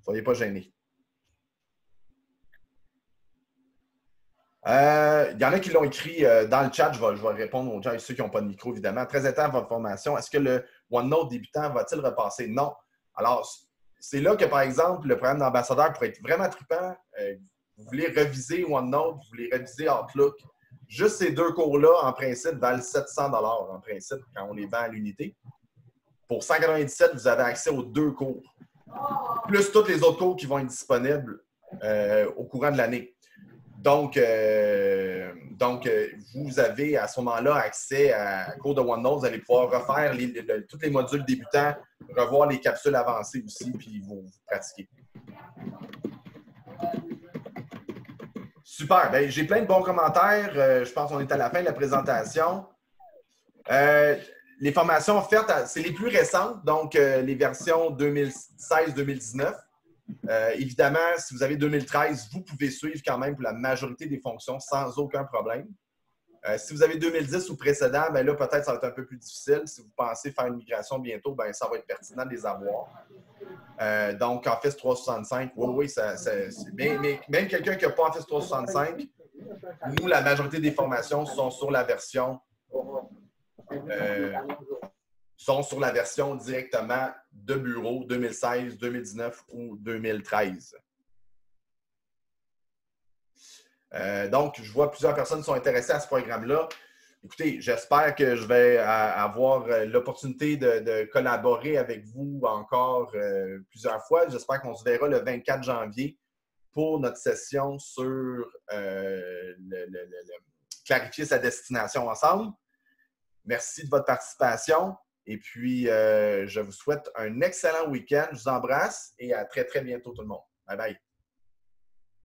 Soyez pas gênés. Il y en a qui l'ont écrit dans le chat. Je vais répondre aux gens et ceux qui n'ont pas de micro, évidemment. Très intéressant votre formation. Est-ce que le OneNote débutant va-t-il repasser? Non. Alors, c'est là que, par exemple, le programme d'ambassadeur pourrait être vraiment trippant. Vous voulez reviser OneNote, vous voulez reviser Outlook. Juste ces deux cours-là, en principe, valent 700 $ en principe, quand on les vend à l'unité. Pour 197, vous avez accès aux deux cours. Plus tous les autres cours qui vont être disponibles au courant de l'année. Donc, vous avez à ce moment-là accès à cours de OneNote. Vous allez pouvoir refaire tous les modules débutants, revoir les capsules avancées aussi, puis vous pratiquer. Super. Bien, j'ai plein de bons commentaires. Je pense qu'on est à la fin de la présentation. Les formations offertes, c'est les plus récentes, donc les versions 2016-2019. Évidemment, si vous avez 2013, vous pouvez suivre quand même pour la majorité des fonctions sans aucun problème. Si vous avez 2010 ou précédent, bien là, peut-être ça va être un peu plus difficile. Si vous pensez faire une migration bientôt, bien, ça va être pertinent de les avoir. Donc, Office 365, oui, mais même quelqu'un qui n'a pas Office 365, nous, la majorité des formations sont sur la version directement de bureau 2016, 2019 ou 2013. Donc, je vois plusieurs personnes sont intéressées à ce programme-là. Écoutez, j'espère que je vais avoir l'opportunité de collaborer avec vous encore plusieurs fois. J'espère qu'on se verra le 24 janvier pour notre session sur clarifier sa destination ensemble. Merci de votre participation. Et puis, je vous souhaite un excellent week-end. Je vous embrasse et à très, très bientôt tout le monde. Bye bye.